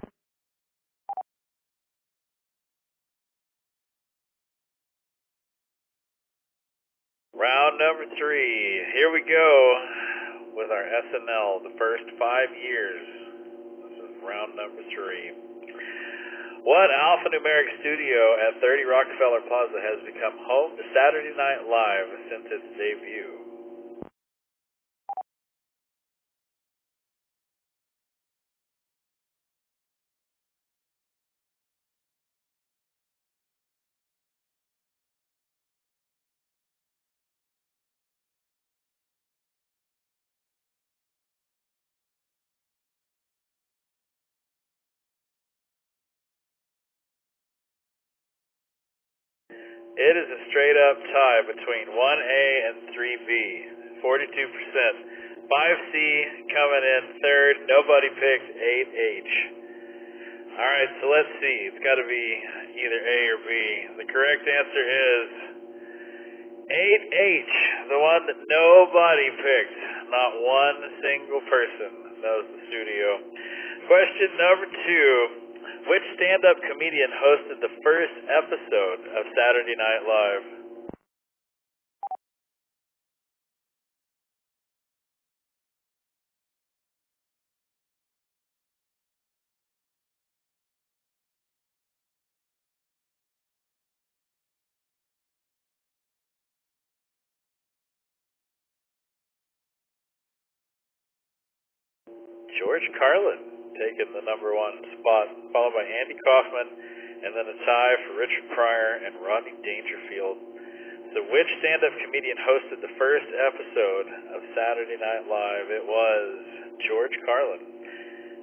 Round number 3. Here we go with our SNL, the first 5 years. This is round number 3. What alphanumeric studio at 30 Rockefeller Plaza has become home to Saturday Night Live since its debut? It is a straight up tie between 1A and 3B, 42%. 5C coming in third. Nobody picked 8H. All right, so let's see. It's got to be either A or B. The correct answer is 8H, the one that nobody picked. Not one single person knows the studio. Question number 2. Which stand-up comedian hosted the first episode of Saturday Night Live? George Carlin taking the number 1 spot, followed by Andy Kaufman, and then a tie for Richard Pryor and Rodney Dangerfield. So which stand-up comedian hosted the first episode of Saturday Night Live? It was George Carlin.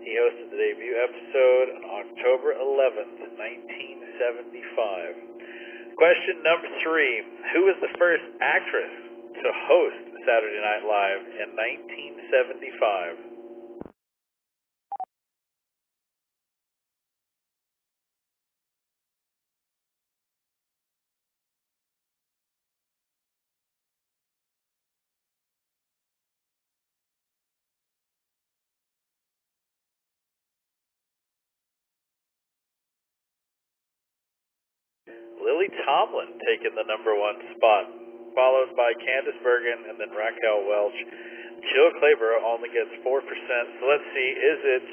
He hosted the debut episode on October 11th, 1975. Question number 3. Who was the first actress to host Saturday Night Live in 1975? Lily Tomlin taking the number 1 spot, followed by Candice Bergen and then Raquel Welch. Jill Clayborough only gets 4%. So let's see, is it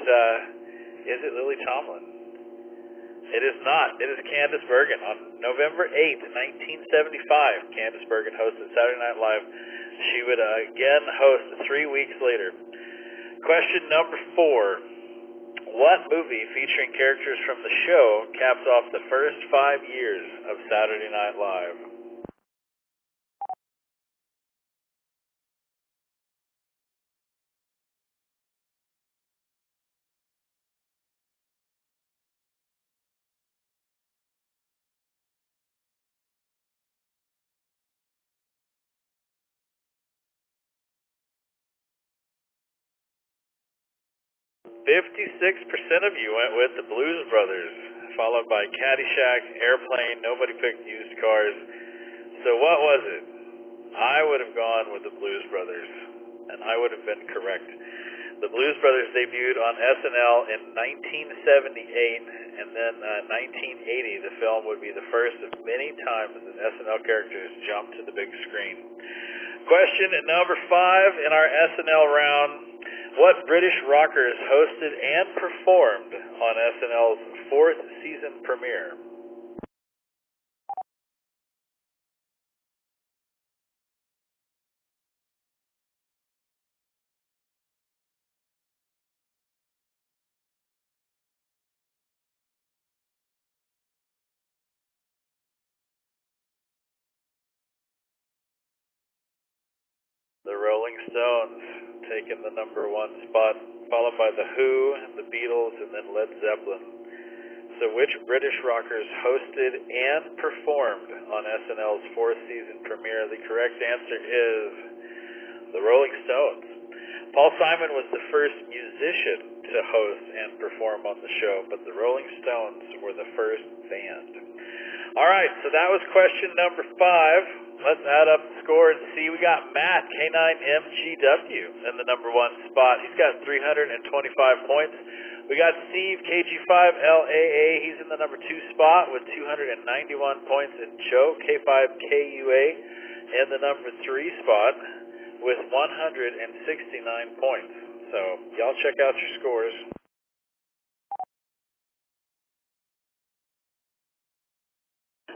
Lily Tomlin? It is not. It is Candice Bergen. On November 8th, 1975, Candice Bergen hosted Saturday Night Live. She would again host 3 weeks later. Question number 4. What movie featuring characters from the show caps off the first 5 years of Saturday Night Live? "56% of you went with the Blues Brothers, followed by Caddyshack, Airplane. Nobody picked Used Cars. So what was it? I would have gone with the Blues Brothers, and I would have been correct. The Blues Brothers debuted on SNL in 1978, and then 1980, the film would be the first of many times that SNL characters jumped to the big screen. Question number 5 in our SNL round. What British rockers hosted and performed on SNL's 4th season premiere? The Rolling Stones taking the #1 spot, followed by The Who, the Beatles, and then Led Zeppelin. So which British rockers hosted and performed on SNL's 4th season premiere? The correct answer is the Rolling Stones. Paul Simon was the first musician to host and perform on the show, but the Rolling Stones were the first band. All right, so that was question number 5. Let's add up the score and see. We got Matt, K9MGW, in the #1 spot. He's got 325 points. We got Steve, KG5LAA. He's in the #2 spot with 291 points. And Joe, K5KUA, in the #3 spot with 169 points. So, y'all check out your scores.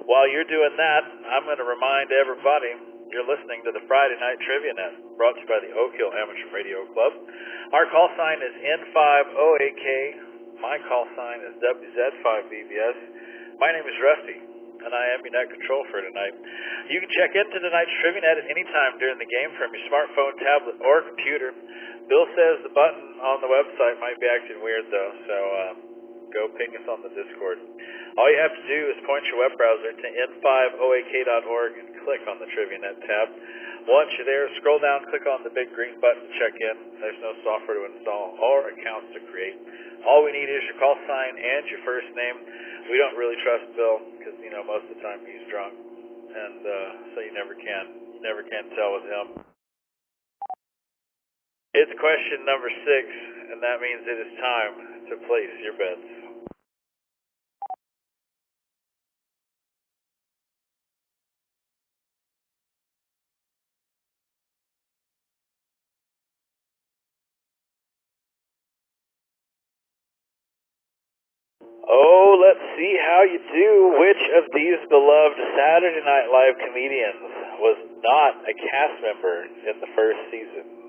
While you're doing that, I'm going to remind everybody you're listening to the Friday Night Trivia Net, brought to you by the Oak Hill Amateur Radio Club. Our call sign is N5OAK. My call sign is WZ5BBS. My name is Rusty, and I am your net control for tonight. You can check into tonight's Trivia Net at any time during the game from your smartphone, tablet, or computer. Bill says the button on the website might be acting weird, though, so go ping us on the Discord. All you have to do is point your web browser to n5oak.org and click on the Trivia Net tab. Once you're there, scroll down, click on the big green button to check in. There's no software to install or accounts to create. All we need is your call sign and your first name. We don't really trust Bill because, most of the time he's drunk, and so you never can tell with him. It's question number 6, and that means it is time to place your bets. Oh, let's see how you do. Which of these beloved Saturday Night Live comedians was not a cast member in the first season?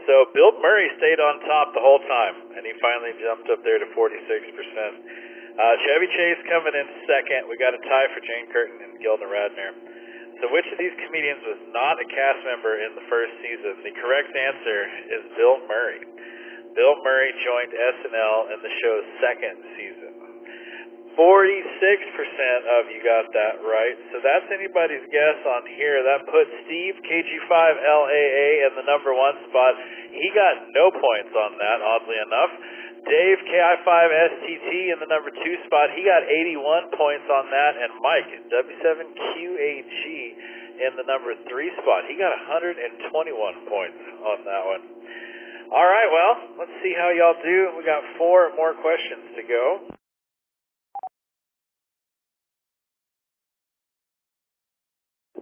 So Bill Murray stayed on top the whole time, and he finally jumped up there to 46%. Chevy Chase coming in second. We got a tie for Jane Curtin and Gilda Radner. So which of these comedians was not a cast member in the first season? The correct answer is Bill Murray. Bill Murray joined SNL in the show's second season. 46% of you got that right. So that's anybody's guess on here. That puts Steve, KG5LAA, in the #1 spot. He got no points on that, oddly enough. Dave, KI5STT, in the #2 spot. He got 81 points on that. And Mike, W7QAG, in the #3 spot. He got 121 points on that one. All right, well, let's see how y'all do. We got 4 more questions to go.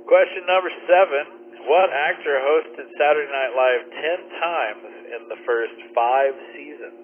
Question number 7. What actor hosted Saturday Night Live 10 times in the first 5 seasons?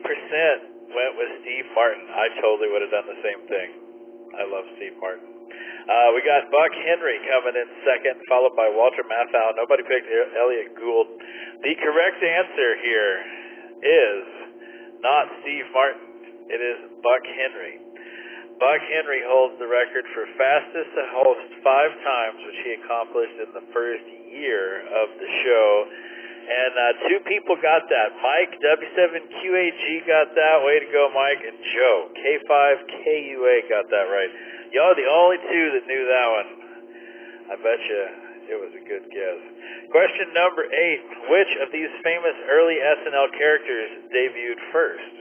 %. Went with Steve Martin. I totally would have done the same thing. I love Steve Martin. We got Buck Henry coming in second, followed by Walter Matthau. Nobody picked Elliot Gould. The correct answer here is not Steve Martin. It is Buck Henry. Buck Henry holds the record for fastest to host 5 times, which he accomplished in the first year of the show. And 2 people got that. Mike, W7QAG, got that. Way to go, Mike. And Joe, K5KUA, got that right. Y'all are the only 2 that knew that one. I bet you it was a good guess. Question number 8. Which of these famous early SNL characters debuted first?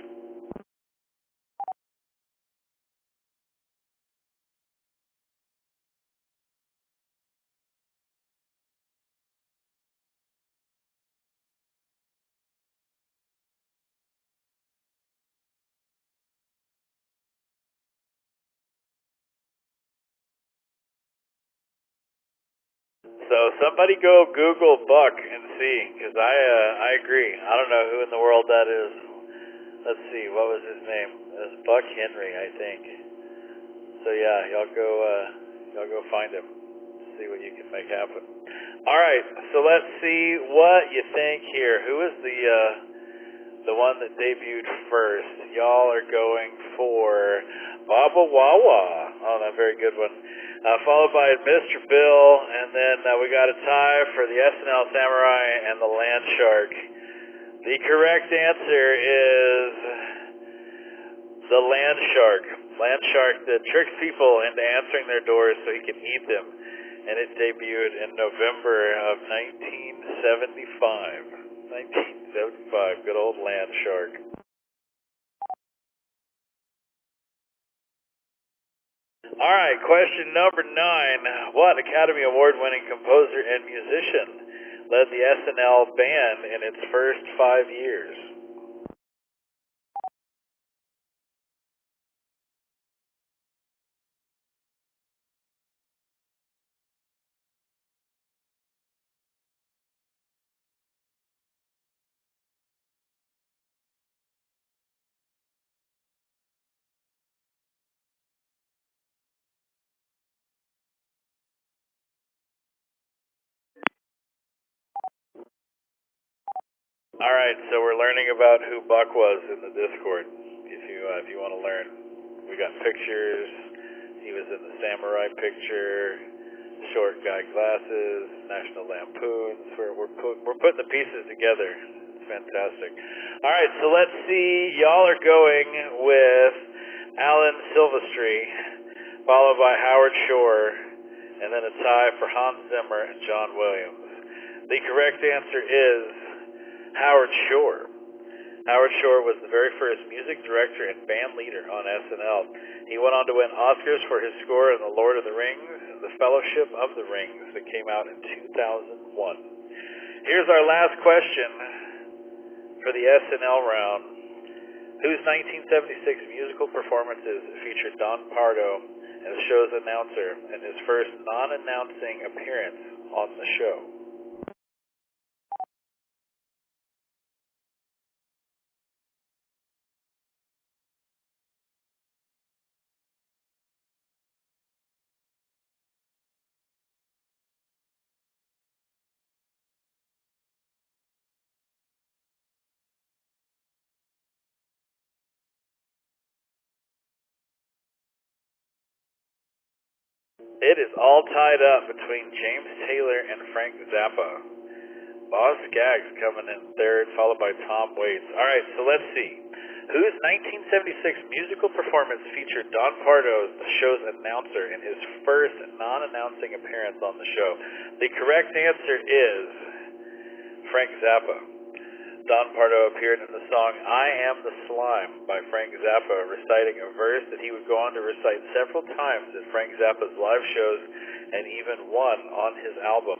So somebody go Google Buck and see, because I agree. I don't know who in the world that is. Let's see, what was his name? It was Buck Henry, I think. So yeah, y'all go find him. See what you can make happen. All right, so let's see what you think here. Who is the one that debuted first? Y'all are going for Baba Wawa. Oh, that's a very good one. Followed by Mr. Bill, and then we got a tie for the SNL Samurai and the Land Shark. The correct answer is the Land Shark. Land Shark that tricks people into answering their doors so he can eat them. And it debuted in November of 1975. 1975, good old Land Shark. All right, question number 9. What Academy Award-winning composer and musician led the SNL band in its first 5 years? All right, so we're learning about who Buck was in the Discord. If you want to learn, we got pictures. He was in the Samurai picture, short guy glasses, National Lampoons. We're putting the pieces together. It's fantastic. All right, so let's see. Y'all are going with Alan Silvestri, followed by Howard Shore, and then a tie for Hans Zimmer and John Williams. The correct answer is Howard Shore. Howard Shore was the very first music director and band leader on SNL. He went on to win Oscars for his score in The Lord of the Rings and The Fellowship of the Rings that came out in 2001. Here's our last question for the SNL round. Whose 1976 musical performances featured Don Pardo as the show's announcer and his first non-announcing appearance on the show? It is all tied up between James Taylor and Frank Zappa. Boz Scaggs coming in third, followed by Tom Waits. All right, so let's see. Whose 1976 musical performance featured Don Pardo as the show's announcer in his first non-announcing appearance on the show? The correct answer is Frank Zappa. Don Pardo appeared in the song I Am the Slime by Frank Zappa, reciting a verse that he would go on to recite several times at Frank Zappa's live shows and even one on his album.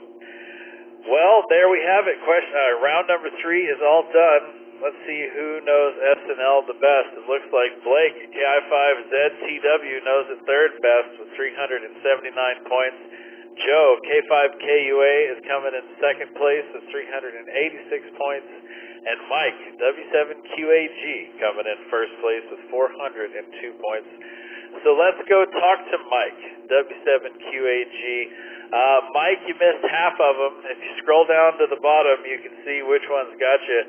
Well, there we have it. Round number 3 is all done. Let's see who knows SNL the best. It looks like Blake at KI5ZTW knows it third best with 379 points. Joe, K5KUA, is coming in second place with 386 points. And Mike, W7QAG, coming in first place with 402 points. So let's go talk to Mike, W7QAG. Mike, you missed half of them. If you scroll down to the bottom, you can see which ones got you.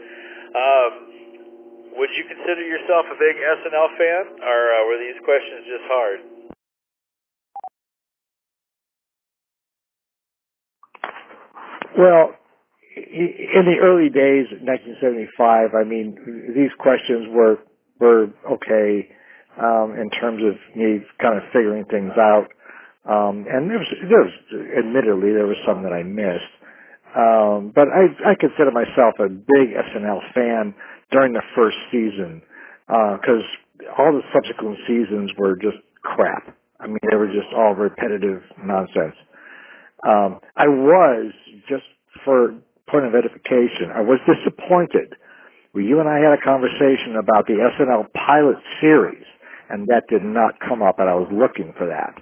Would you consider yourself a big SNL fan, or were these questions just hard? Well, in the early days, 1975, I mean, these questions were okay in terms of me kind of figuring things out. And there was admittedly there was some that I missed. But I consider myself a big SNL fan during the first season because all the subsequent seasons were just crap. I mean, they were just all repetitive nonsense. I was, just for point of edification, I was disappointed. Well, you and I had a conversation about the SNL pilot series, and that did not come up, and I was looking for that.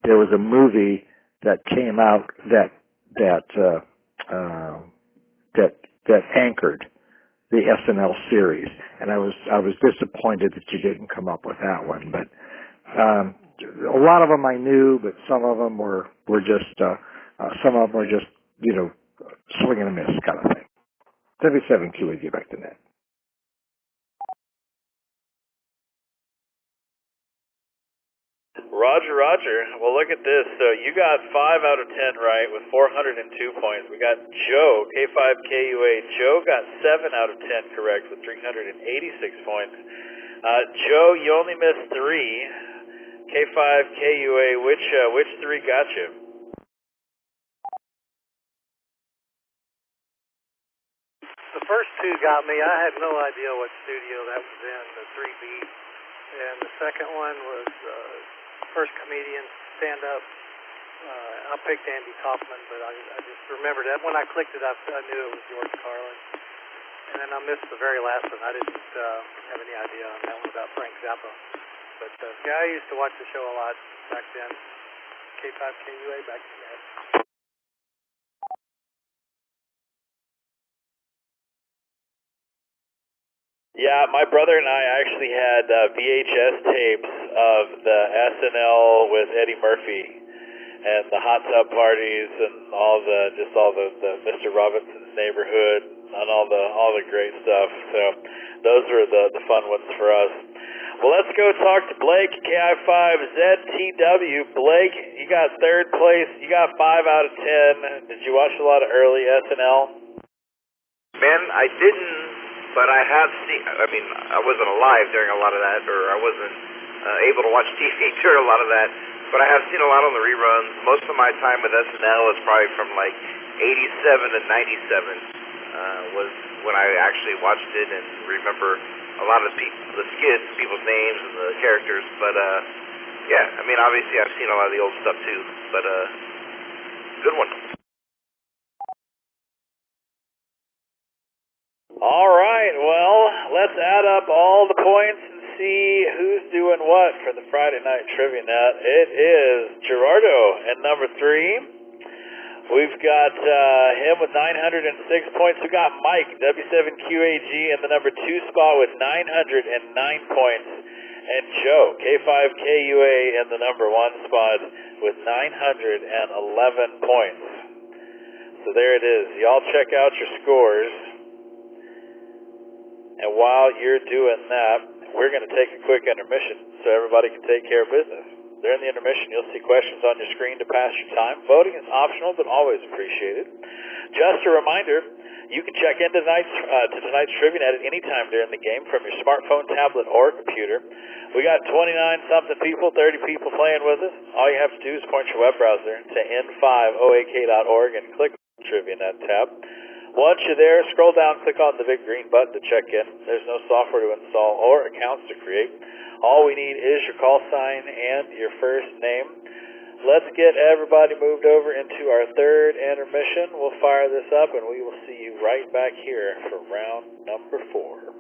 There was a movie that came out that anchored the SNL series, and I was disappointed that you didn't come up with that one. But a lot of them I knew, but some of them were just swing and a miss kind of thing. 77 QAG back to net. Roger. Well, look at this. So you got 5 out of 10 right with 402 points. We got Joe, K5KUA. Joe got 7 out of 10 correct with 386 points. Joe, you only missed 3. K5KUA, which 3 got you? The first 2 got me. I had no idea what studio that was in, the 3B. And the second one was first comedian stand-up. I picked Andy Kaufman, but I just remembered that. When I clicked it, I knew it was George Carlin. And then I missed the very last one. I didn't have any idea on that one about Frank Zappa. But yeah, I used to watch the show a lot back then. K5KUA back then. Yeah, my brother and I actually had VHS tapes of the SNL with Eddie Murphy and the hot tub parties and all the Mr. Robinson's Neighborhood and all the great stuff. So those were the fun ones for us. Well, let's go talk to Blake, KI5ZTW. Blake, you got 3rd place. You got 5 out of 10. Did you watch a lot of early SNL? Man, I didn't. But I have seen, I wasn't alive during a lot of that, or I wasn't able to watch TV during a lot of that, but I have seen a lot on the reruns. Most of my time with SNL is probably from like 87 to 97 was when I actually watched it and remember a lot of the skits, people's names, and the characters. But yeah, obviously I've seen a lot of the old stuff too, but good one. All right, well, let's add up all the points and see who's doing what for the Friday Night Trivia Net. It is Gerardo at number 3. We've got him with 906 points. We've got Mike, W7QAG, in the number 2 spot with 909 points. And Joe, K5KUA, in the number 1 spot with 911 points. So there it is. Y'all check out your scores. And while you're doing that, we're going to take a quick intermission so everybody can take care of business. During the intermission, you'll see questions on your screen to pass your time. Voting is optional, but always appreciated. Just a reminder, you can check into tonight's Trivia Net at any time during the game from your smartphone, tablet, or computer. We got 29-something people, 30 people playing with us. All you have to do is point your web browser to n5oak.org and click on the Trivia Net tab. Once you're there, scroll down, click on the big green button to check in. There's no software to install or accounts to create. All we need is your call sign and your first name. Let's get everybody moved over into our 3rd intermission. We'll fire this up, and we will see you right back here for round number 4.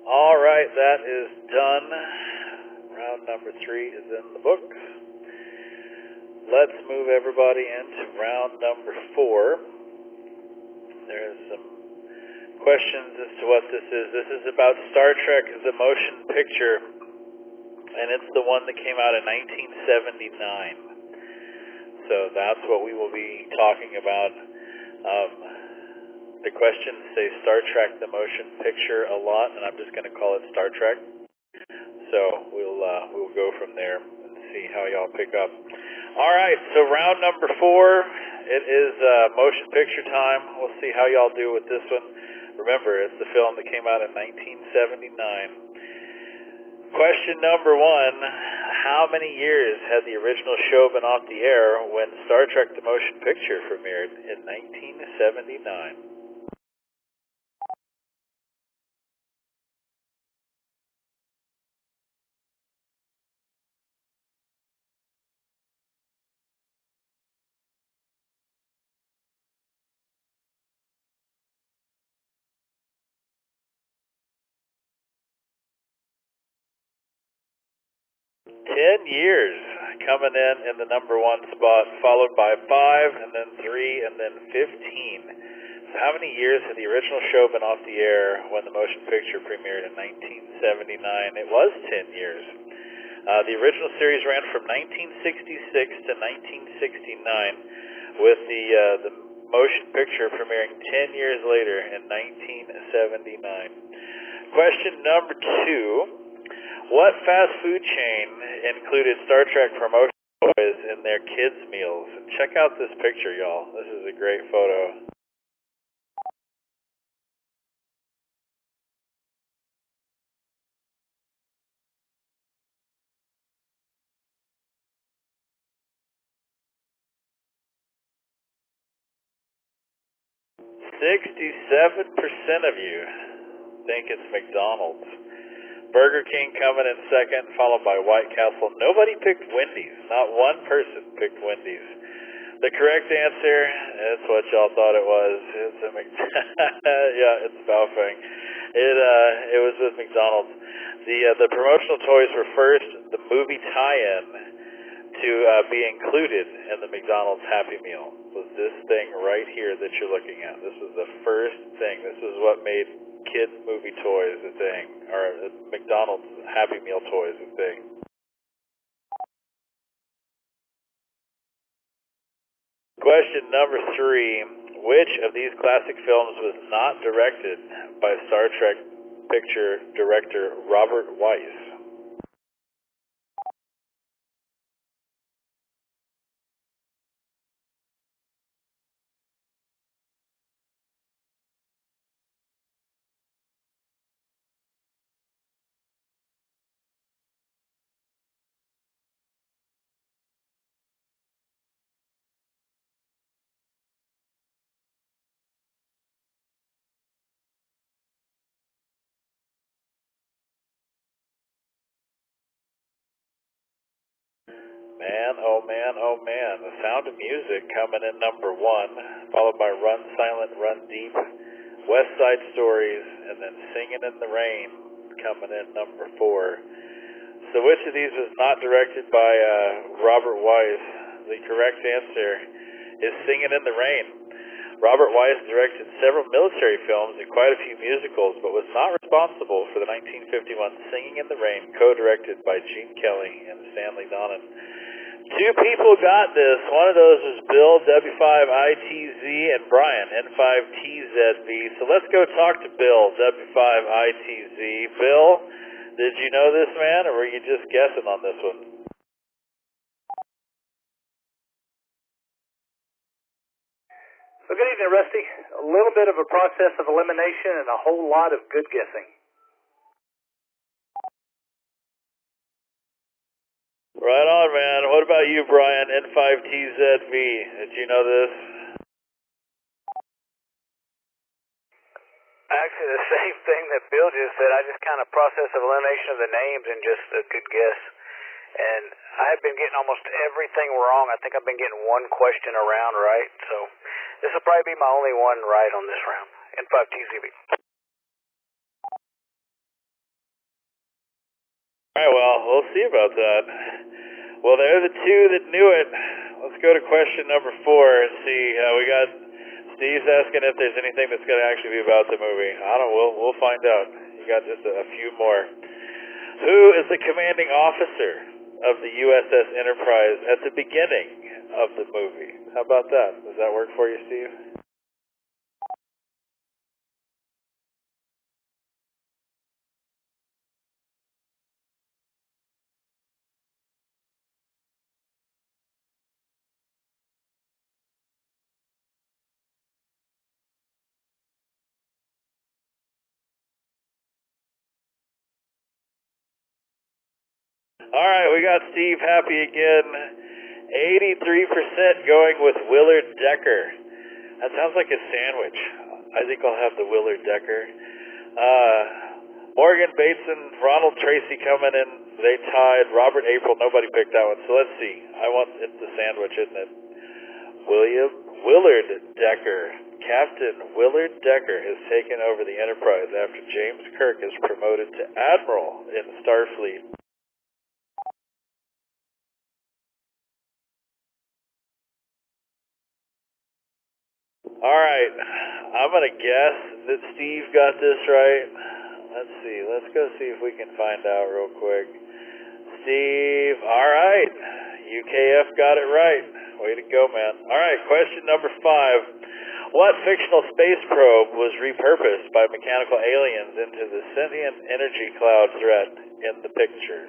All right, that is done. Round number 3 is in the books. Let's move everybody into round number 4. There's some questions as to what this is. This is about Star Trek the Motion Picture, and it's the one that came out in 1979. So that's what we will be talking about. The questions say Star Trek the Motion Picture a lot, and I'm just going to call it Star Trek. So we'll go from there and see how y'all pick up. All right, so round number 4, it is motion picture time. We'll see how y'all do with this one. Remember, it's the film that came out in 1979. Question number 1, how many years had the original show been off the air when Star Trek the Motion Picture premiered in 1979? Years coming in the number 1 spot, followed by 5, and then 3, and then 15. So how many years had the original show been off the air when the motion picture premiered in 1979? It was 10 years. The original series ran from 1966 to 1969, with the motion picture premiering 10 years later in 1979. Question number 2. What fast food chain included Star Trek promotion toys in their kids' meals? Check out this picture, y'all. This is a great photo. %67% of you think it's McDonald's. Burger King coming in second, followed by White Castle. Nobody picked Wendy's. Not one person picked Wendy's. The correct answer, that's what y'all thought it was. It's a yeah, it's Baofeng. It was with McDonald's. The promotional toys were first the movie tie-in to be included in the McDonald's Happy Meal. Was this thing right here that you're looking at? This was the first thing. This is what made kids movie toys a thing, or McDonald's Happy Meal toys a thing. Question number 3. Which of these classic films was not directed by Star Trek picture director Robert Weiss? Man, oh man, oh man. The Sound of Music coming in number 1, followed by Run Silent, Run Deep, West Side Stories, and then Singin' in the Rain coming in number 4. So which of these was not directed by Robert Weiss? The correct answer is Singin' in the Rain. Robert Weiss directed several military films and quite a few musicals, but was not responsible for the 1951 Singing in the Rain, co-directed by Gene Kelly and Stanley Donen. 2 people got this. One of those was Bill, W5ITZ, and Brian, N5TZB. So let's go talk to Bill, W5ITZ. Bill, did you know this, man, or were you just guessing on this one? Well, good evening, Rusty. A little bit of a process of elimination and a whole lot of good guessing. Right on, man. What about you, Brian, N5TZV? Did you know this? Actually, the same thing that Bill just said. I just kind of process of elimination of the names and just a good guess. And I have been getting almost everything wrong. I think I've been getting one question around right. So this will probably be my only one right on this round. N5TZB. we'll see about that. Well, they're the two that knew it. Let's go to question number 4 and see. We got Steve's asking if there's anything that's going to actually be about the movie. I don't know. We'll find out. You got just a few more. Who is the commanding officer of the USS Enterprise at the beginning of the movie? How about that? Does that work for you, Steve? All right, we got Steve happy again. 83% going with Willard Decker. That sounds like a sandwich. I think I'll have the Willard Decker. Morgan Bateson, Ronald Tracy coming in. They tied. Robert April, nobody picked that one. So let's see. It's the sandwich, isn't it? Willard Decker. Captain Willard Decker has taken over the Enterprise after James Kirk is promoted to Admiral in Starfleet. All right, I'm going to guess that Steve got this right. Let's see. Let's go see if we can find out real quick. Steve, all right. UKF got it right. Way to go, man. All right, question number 5. What fictional space probe was repurposed by mechanical aliens into the sentient energy cloud threat in the picture?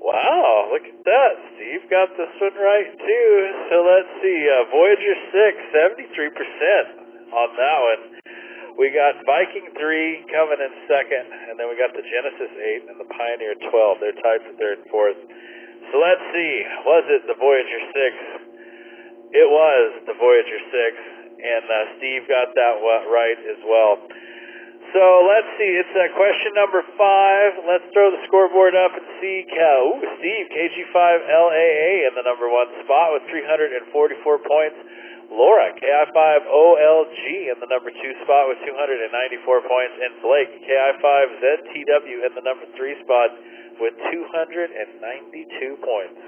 Wow, look at that. Steve got this one right, too. So let's see. Voyager 6, 73% on that one. We got Viking 3 coming in second, and then we got the Genesis 8 and the Pioneer 12. They're tied for third and fourth. So let's see. Was it the Voyager 6? It was the Voyager 6, and Steve got that right as well. So let's see, it's question number 5. Let's throw the scoreboard up and see Steve, KG5LAA in the number 1 spot with 344 points. Laura, KI5OLG in the number 2 spot with 294 points. And Blake, KI5ZTW in the number 3 spot with 292 points.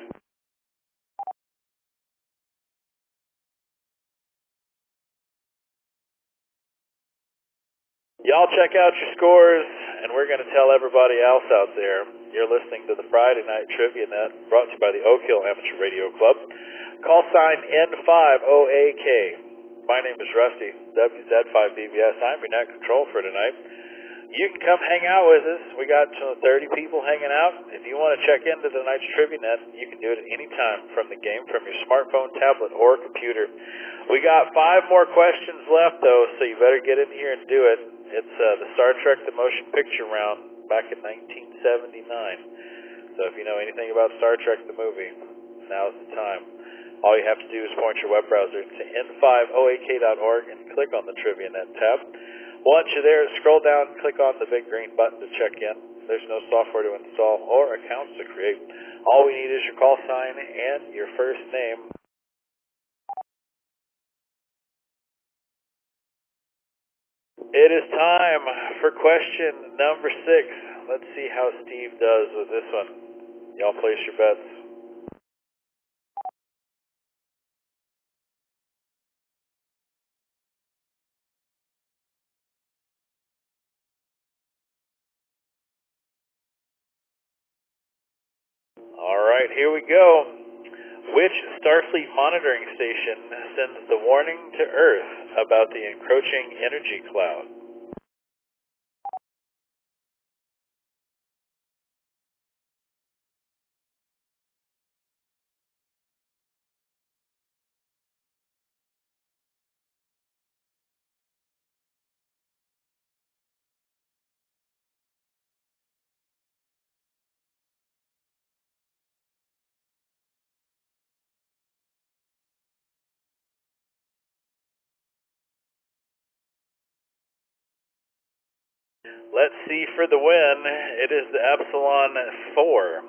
Y'all check out your scores, and we're going to tell everybody else out there. You're listening to the Friday Night Trivia Net, brought to you by the Oak Hill Amateur Radio Club. Call sign N5OAK. My name is Rusty, WZ5BBS. I'm your net control for tonight. You can come hang out with us. We got 30 people hanging out. If you want to check into the Night's Trivia Net, you can do it at any time from the game, from your smartphone, tablet, or computer. We got 5 more questions left, though, so you better get in here and do it. It's the Star Trek The Motion Picture Round back in 1979. So if you know anything about Star Trek the movie, now's the time. All you have to do is point your web browser to n5oak.org and click on the Trivia Net tab. Once you're there, scroll down and click on the big green button to check in. There's no software to install or accounts to create. All we need is your call sign and your first name. It is time for question number 6. Let's see how Steve does with this one. Y'all place your bets. All right, here we go. Which Starfleet monitoring station sends the warning to Earth about the encroaching energy cloud? Let's see for the win. It is the Epsilon 4.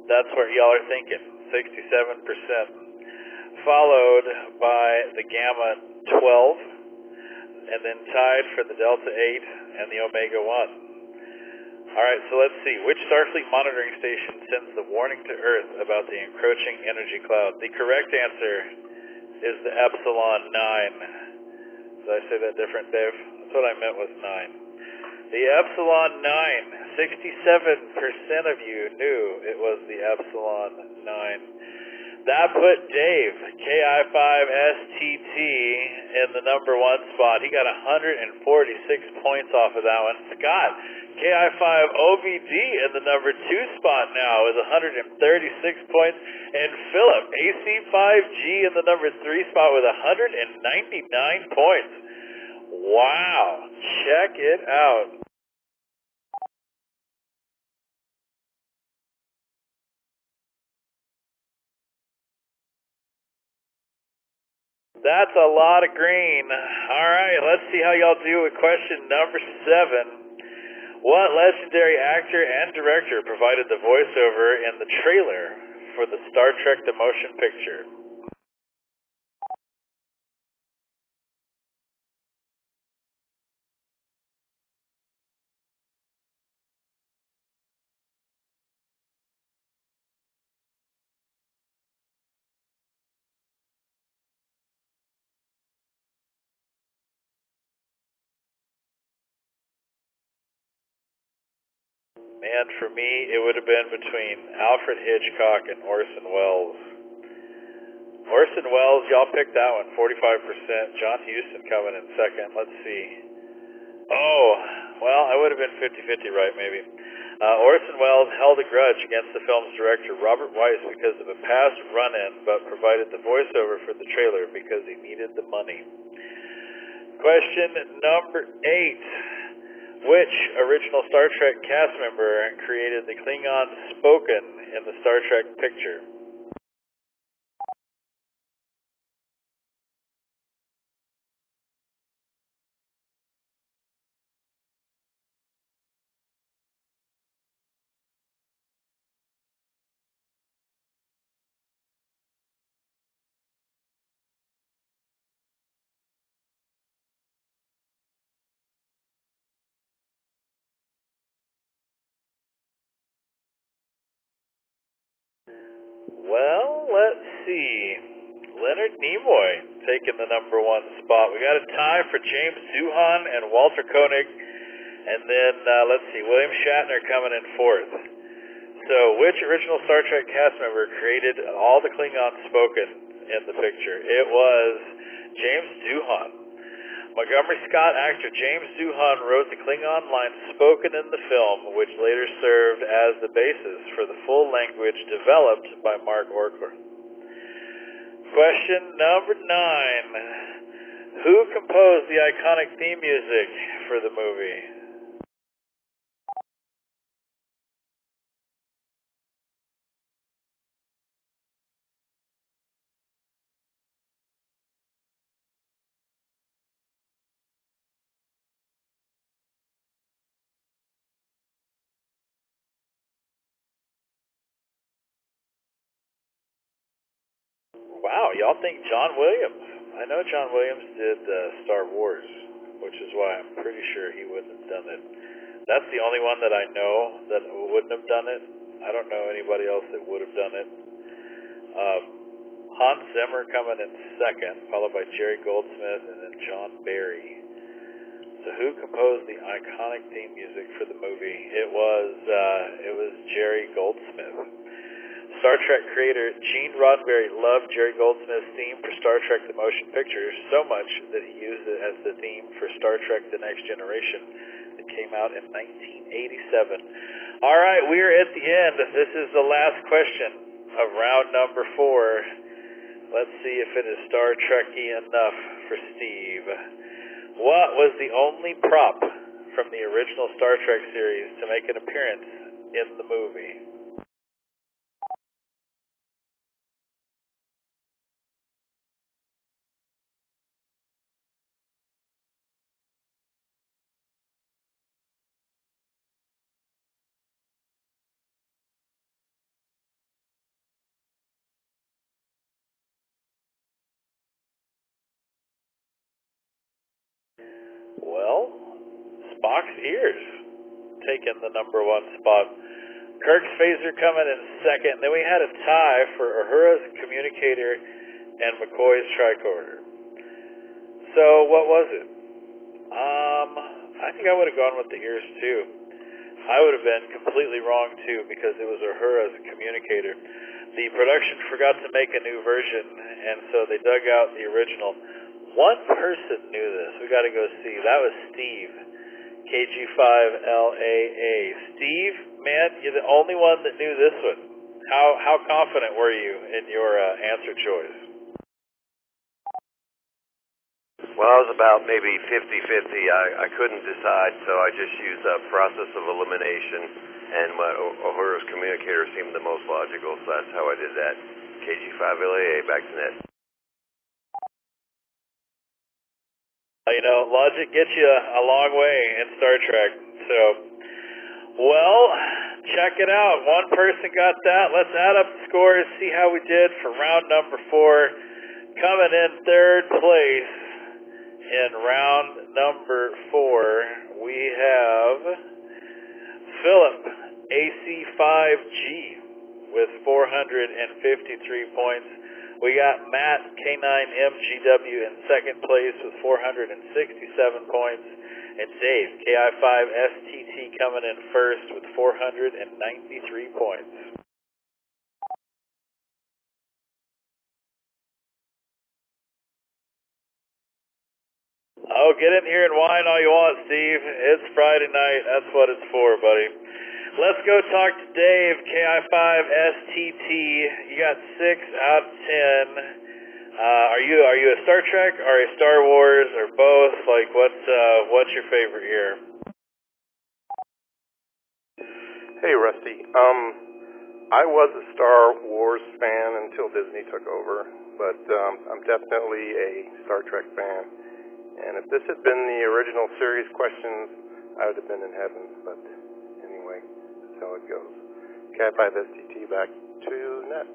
That's what y'all are thinking, 67%. Followed by the Gamma 12, and then tied for the Delta 8 and the Omega 1. Alright, so let's see. Which Starfleet monitoring station sends the warning to Earth about the encroaching energy cloud? The correct answer is the Epsilon 9. Did I say that different, Dave? That's what I meant with 9. The Epsilon 9. 67% of you knew it was the Epsilon 9. That put Dave, KI5STT, in the number 1 spot. He got 146 points off of that one. Scott, KI5OVD, in the number 2 spot now with 136 points. And Philip, AC5G, in the number 3 spot with 199 points. Wow, check it out. That's a lot of green. All right, let's see how y'all do with question number 7. What legendary actor and director provided the voiceover in the trailer for the Star Trek The Motion Picture? Man, for me, it would have been between Alfred Hitchcock and Orson Welles. Orson Welles, y'all picked that one, 45%. John Huston coming in second. Let's see. Oh, well, I would have been 50-50 right, maybe. Orson Welles held a grudge against the film's director, Robert Wise, because of a past run-in, but provided the voiceover for the trailer because he needed the money. Question number 8. Which original Star Trek cast member created the Klingon spoken in the Star Trek picture? Well, let's see. Leonard Nimoy taking the number 1 spot. We got a tie for James Doohan and Walter Koenig. And then, let's see, William Shatner coming in 4th. So, which original Star Trek cast member created all the Klingon spoken in the picture? It was James Doohan. Montgomery Scott actor James Doohan wrote the Klingon lines spoken in the film, which later served as the basis for the full language developed by Mark Orkler. Question number 9. Who composed the iconic theme music for the movie? Wow, y'all think John Williams. I know John Williams did Star Wars, which is why I'm pretty sure he wouldn't have done it. That's the only one that I know that wouldn't have done it. I don't know anybody else that would have done it. Hans Zimmer coming in second, followed by Jerry Goldsmith and then John Barry. So who composed the iconic theme music for the movie? It was Jerry Goldsmith. Star Trek creator Gene Roddenberry loved Jerry Goldsmith's theme for Star Trek The Motion Picture so much that he used it as the theme for Star Trek The Next Generation that came out in 1987. All right, we are at the end. This is the last question of round number 4. Let's see if it is Star Trek-y enough for Steve. What was the only prop from the original Star Trek series to make an appearance in the movie? box ears taking the number 1 spot. Kirk's Phaser coming in second. Then we had a tie for Uhura's Communicator and McCoy's Tricorder. So what was it? I think I would have gone with the ears too. I would have been completely wrong too because it was Uhura's Communicator. The production forgot to make a new version, and so they dug out the original. One person knew this. We got to go see. That was Steve, KG5LAA. Steve, man, you're the only one that knew this one. How confident were you in your answer choice? Well, I was about maybe 50-50. I couldn't decide, so I just used a process of elimination, and Uhura's Communicator seemed the most logical, so that's how I did that. KG5LAA, back to net. You know, logic gets you a long way in Star Trek. So, well, check it out. One person got that. Let's add up the scores, see how we did for round number 4. Coming in third place in round number 4, we have Philip, AC5G, with 453 points. We got Matt, K9MGW, in second place with 467 points. And Dave, KI5STT, coming in first with 493 points. Oh, get in here and whine all you want, Steve. It's Friday night. That's what it's for, buddy. Let's go talk to Dave, KI5STT. You got 6 out of 10. Are you a Star Trek or a Star Wars or both? Like, what's your favorite here? Hey, Rusty. I was a Star Wars fan until Disney took over, but I'm definitely a Star Trek fan. And if this had been the original series questions, I would have been in heaven, but anyway, that's how it goes. KI5STT, back to net.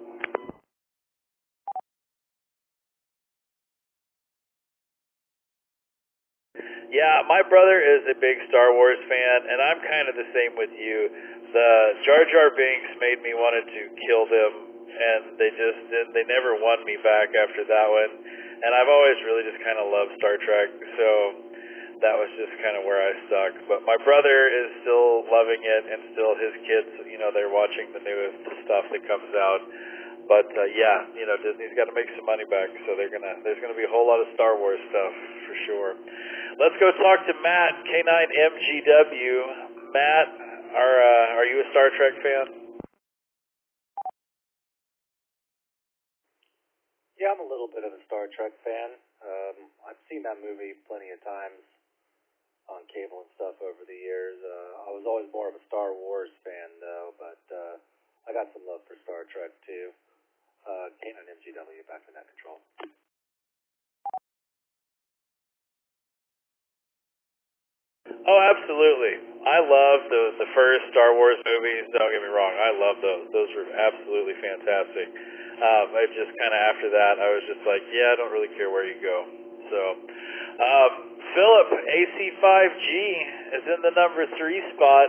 Yeah, my brother is a big Star Wars fan, and I'm kind of the same with you. The Jar Jar Binks made me wanted to kill them, and they never won me back after that one. And I've always really just kind of loved Star Trek, so that was just kind of where I stuck. But my brother is still loving it, and still his kids, you know, they're watching the newest stuff that comes out. But yeah, you know, Disney's got to make some money back, so there's gonna be a whole lot of Star Wars stuff for sure. Let's go talk to Matt, K9MGW. Matt, are you a Star Trek fan? Yeah, I'm a little bit of a Star Trek fan. I've seen that movie plenty of times on cable and stuff over the years. I was always more of a Star Wars fan, though, but I got some love for Star Trek, too. K9MGW, back to net control. Oh, absolutely. I love the first Star Wars movies. Don't get me wrong. I love those. Those were absolutely fantastic. I just kind of after that, I was just like, yeah, I don't really care where you go. So, Philip, AC5G is in the number 3 spot.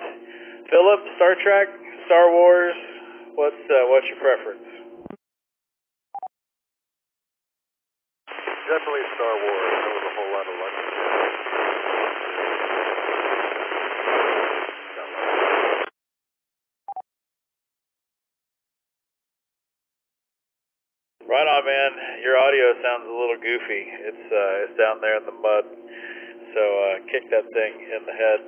Philip, Star Trek, Star Wars, what's your preference? Definitely Star Wars. There was a whole lot of luck. Right on, man. Your audio sounds a little goofy. It's down there in the mud. So kick that thing in the head.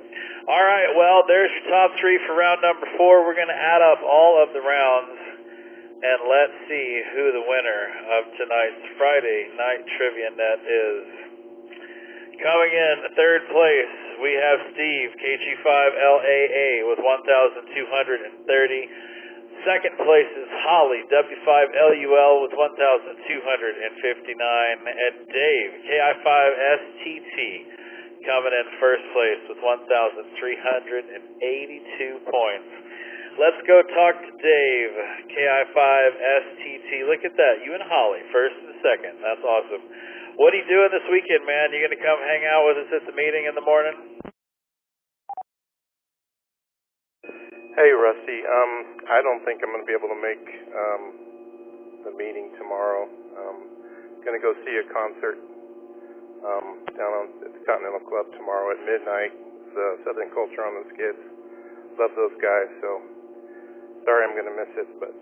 All right, well, there's your top 3 for round number 4. We're going to add up all of the rounds, and let's see who the winner of tonight's Friday Night Trivia Net is. Coming in third place, we have Steve, KG5LAA, with 1,230. Second place is Holly, W5LUL, with 1,259. And Dave, KI5STT, coming in first place with 1,382 points. Let's go talk to Dave, KI5STT. Look at that, you and Holly, first and second. That's awesome. What are you doing this weekend, man? You going to come hang out with us at the meeting in the morning? Hey, Rusty. I don't think I'm going to be able to make the meeting tomorrow. Going to go see a concert down at the Continental Club tomorrow at midnight. It's Southern Culture on the Skids. Love those guys, so sorry I'm going to miss it, but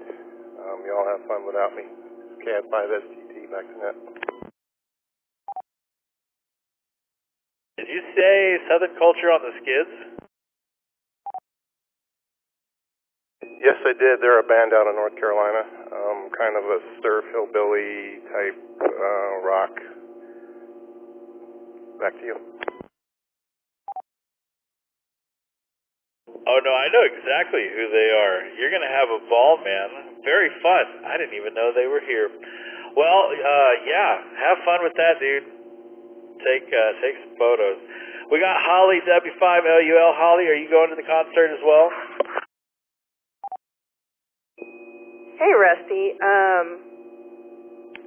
y'all have fun without me. KF5STT, back to net. Did you say Southern Culture on the Skids? Yes, I did. They're a band out of North Carolina, kind of a surf hillbilly type rock. Back to you. Oh, no, I know exactly who they are. You're going to have a ball, man. Very fun. I didn't even know they were here. Well, yeah, have fun with that, dude. Take some photos. We got Holly, W5LUL. Holly, are you going to the concert as well? Hey, Rusty.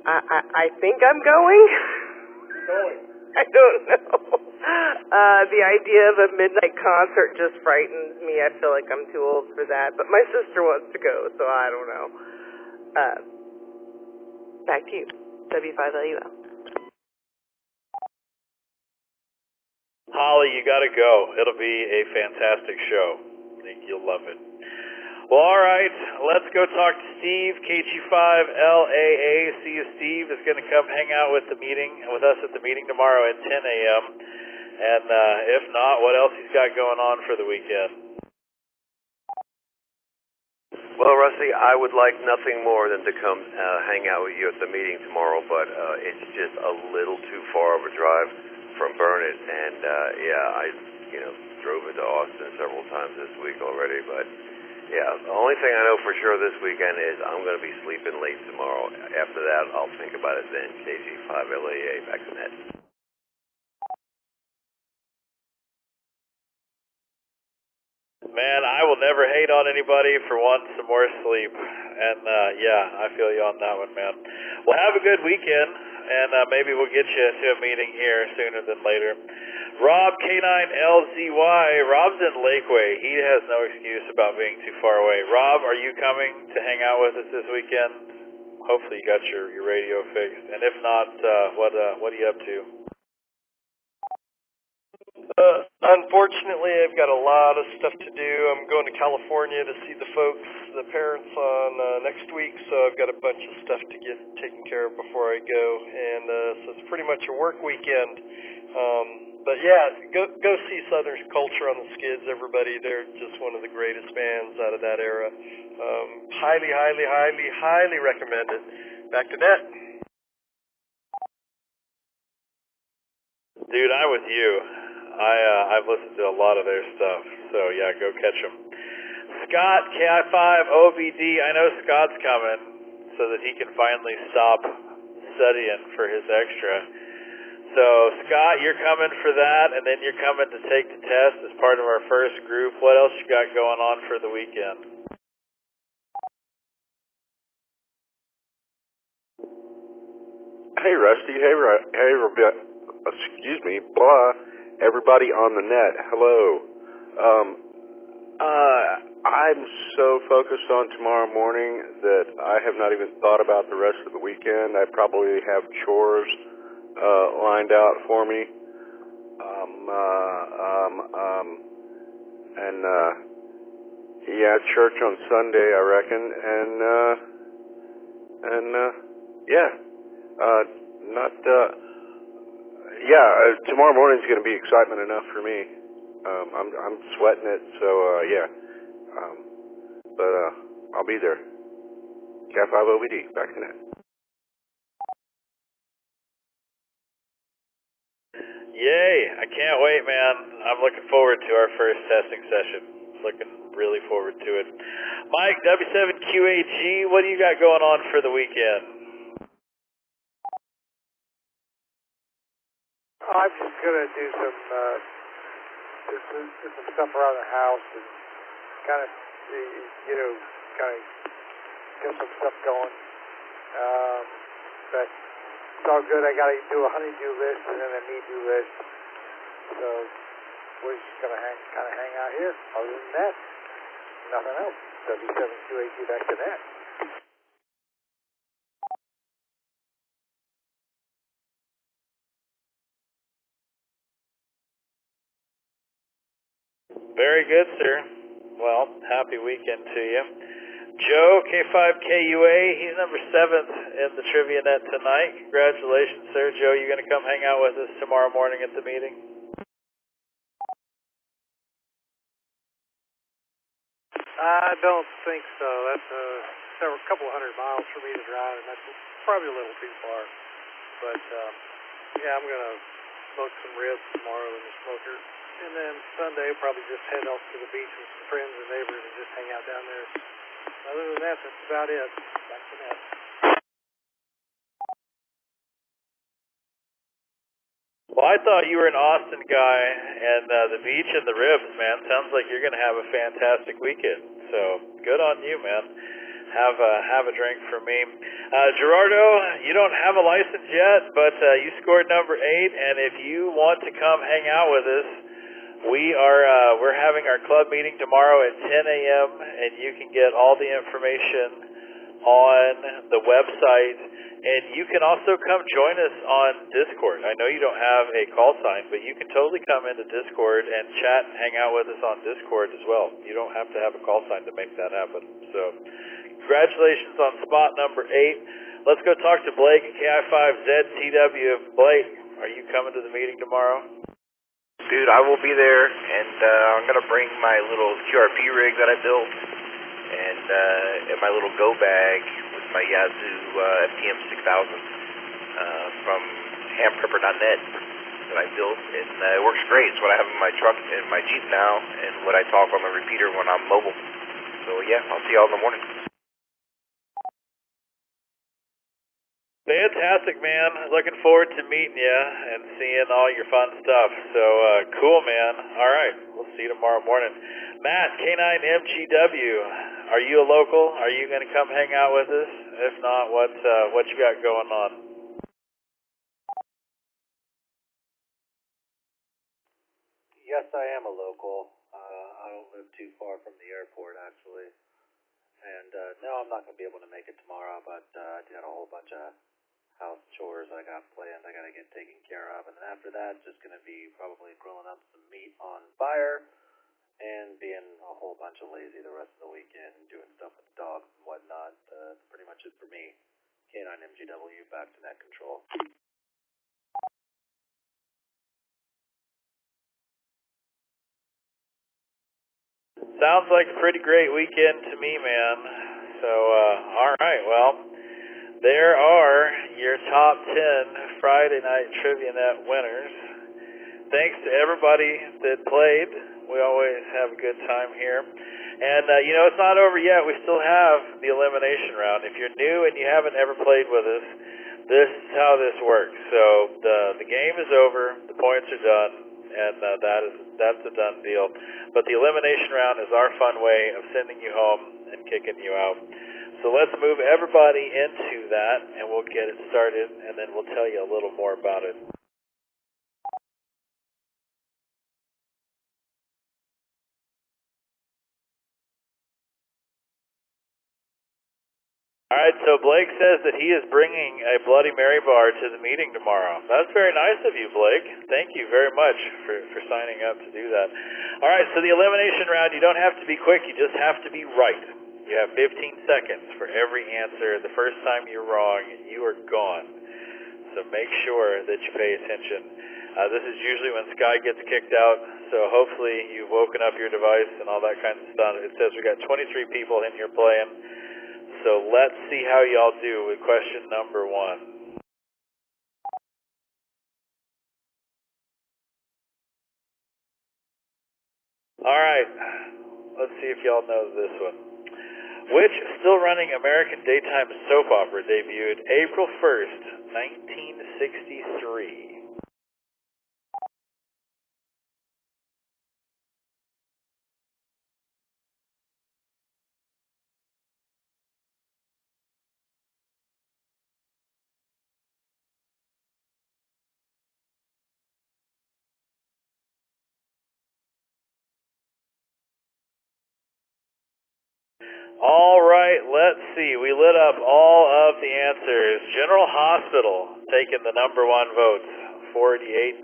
I think I'm going. I don't know. The idea of a midnight concert just frightens me. I feel like I'm too old for that. But my sister wants to go, so I don't know. Back to you. W5LUL. Holly, you got to go. It'll be a fantastic show. I think you'll love it. Well, all right. Let's go talk to Steve, KG5LAA. See if Steve is going to come hang out with us at the meeting tomorrow at 10 a.m. And if not, what else he's got going on for the weekend? Well, Rusty, I would like nothing more than to come hang out with you at the meeting tomorrow, but it's just a little too far of a drive from Burnet, and yeah, I drove into Austin several times this week already, but yeah, the only thing I know for sure this weekend is I'm going to be sleeping late tomorrow. After that, I'll think about it then. KG5LAA, back to net. Man, I will never hate on anybody for wanting some more sleep. And, yeah, I feel you on that one, man. Well, have a good weekend, and maybe we'll get you to a meeting here sooner than later. Rob, K9LZY, Rob's in Lakeway. He has no excuse about being too far away. Rob, are you coming to hang out with us this weekend? Hopefully you got your radio fixed. And if not, what are you up to? Unfortunately, I've got a lot of stuff to do. I'm going to California to see the folks, the parents, on next week, so I've got a bunch of stuff to get taken care of before I go, and so it's pretty much a work weekend. But yeah, go see Southern Culture on the Skids, everybody. They're just one of the greatest bands out of that era. Highly, highly, highly, highly recommend it. Back to net. Dude, I'm with you. I've listened to a lot of their stuff, so yeah, go catch them. Scott, KI5OBD, I know Scott's coming so that he can finally stop studying for his extra. So, Scott, you're coming for that, and then you're coming to take the test as part of our first group. What else you got going on for the weekend? Hey, Rusty. Hey, excuse me, everybody on the net. Hello. I'm so focused on tomorrow morning that I have not even thought about the rest of the weekend. I probably have chores lined out for me. Yeah, church on Sunday, I reckon, tomorrow morning's going to be excitement enough for me. I'm sweating it, so but I'll be there. Cat5OBD, back to net. Yay, I can't wait, man. I'm looking forward to our first testing session. Looking really forward to it. Mike, W7QAG, what do you got going on for the weekend? I'm just going to do some stuff around the house and kind of get some stuff going. But it's all good. I got to do a honey-do list and then a me-do list. So we're just going to hang out here. Other than that, Nothing else. W72AG back to that. Very good, sir. Well, happy weekend to you. Joe, K5KUA, he's number 7th in the Trivia Net tonight. Congratulations, sir. Joe, you going to come hang out with us tomorrow morning at the meeting? I don't think so. That's a couple hundred miles for me to drive, and that's probably a little too far. But, yeah, I'm going to smoke some ribs tomorrow in the smoker. And then Sunday, probably just head off to the beach with some friends and neighbors and just hang out down there. Other than that, that's about it. Back to net. Well, I thought you were an Austin guy, and the beach and the ribs, man, sounds like you're going to have a fantastic weekend. So, good on you, man. Have a drink for me. Gerardo, you don't have a license yet, but you scored number 8, and if you want to come hang out with us, we're having our club meeting tomorrow at 10 a.m., and you can get all the information on the website, and you can also come join us on Discord. I know you don't have a call sign, but you can totally come into Discord and chat and hang out with us on Discord as well. You don't have to have a call sign to make that happen. So, congratulations on spot number 8. Let's go talk to Blake at KI5ZTW. Blake, are you coming to the meeting tomorrow? Dude, I will be there, and I'm going to bring my little QRP rig that I built, and my little go bag with my Yazoo FTM 6000 from hamprepper.net that I built, and it works great. It's what I have in my truck and my Jeep now, and what I talk on the repeater when I'm mobile. So yeah, I'll see y'all in the morning. Fantastic, man. Looking forward to meeting you and seeing all your fun stuff. So, cool, man. All right. We'll see you tomorrow morning. Matt, K9MGW, are you a local? Are you going to come hang out with us? If not, what you got going on? Yes, I am a local. I don't live too far from the airport, actually. And, no, I'm not going to be able to make it tomorrow, but I got a whole bunch of house chores I got planned I got to get taken care of. And then after that, just going to be probably grilling up some meat on fire and being a whole bunch of lazy the rest of the weekend, doing stuff with the dogs and whatnot. That's pretty much it for me. K9MGW, back to net control. Sounds like a pretty great weekend to me, man. So, all right, well, there are your top 10 Friday night Trivia Net winners. Thanks to everybody that played. We always have a good time here. And, it's not over yet. We still have the elimination round. If you're new and you haven't ever played with us, this is how this works. So the game is over. The points are done. And that's a done deal. But the elimination round is our fun way of sending you home and kicking you out. So let's move everybody into that, and we'll get it started, and then we'll tell you a little more about it. All right, so Blake says that he is bringing a Bloody Mary bar to the meeting tomorrow. That's very nice of you, Blake. Thank you very much for signing up to do that. All right, so the elimination round, you don't have to be quick, you just have to be right. You have 15 seconds for every answer. The first time you're wrong, you are gone. So make sure that you pay attention. This is usually when Sky gets kicked out, so hopefully you've woken up your device and all that kind of stuff. It says we got 23 people in here playing. So let's see how y'all do with question number 1. All right, let's see if y'all know this one. Which still-running American daytime soap opera debuted April 1st, 1963? All right, let's see. We lit up all of the answers. General Hospital taking the number one votes, 48%.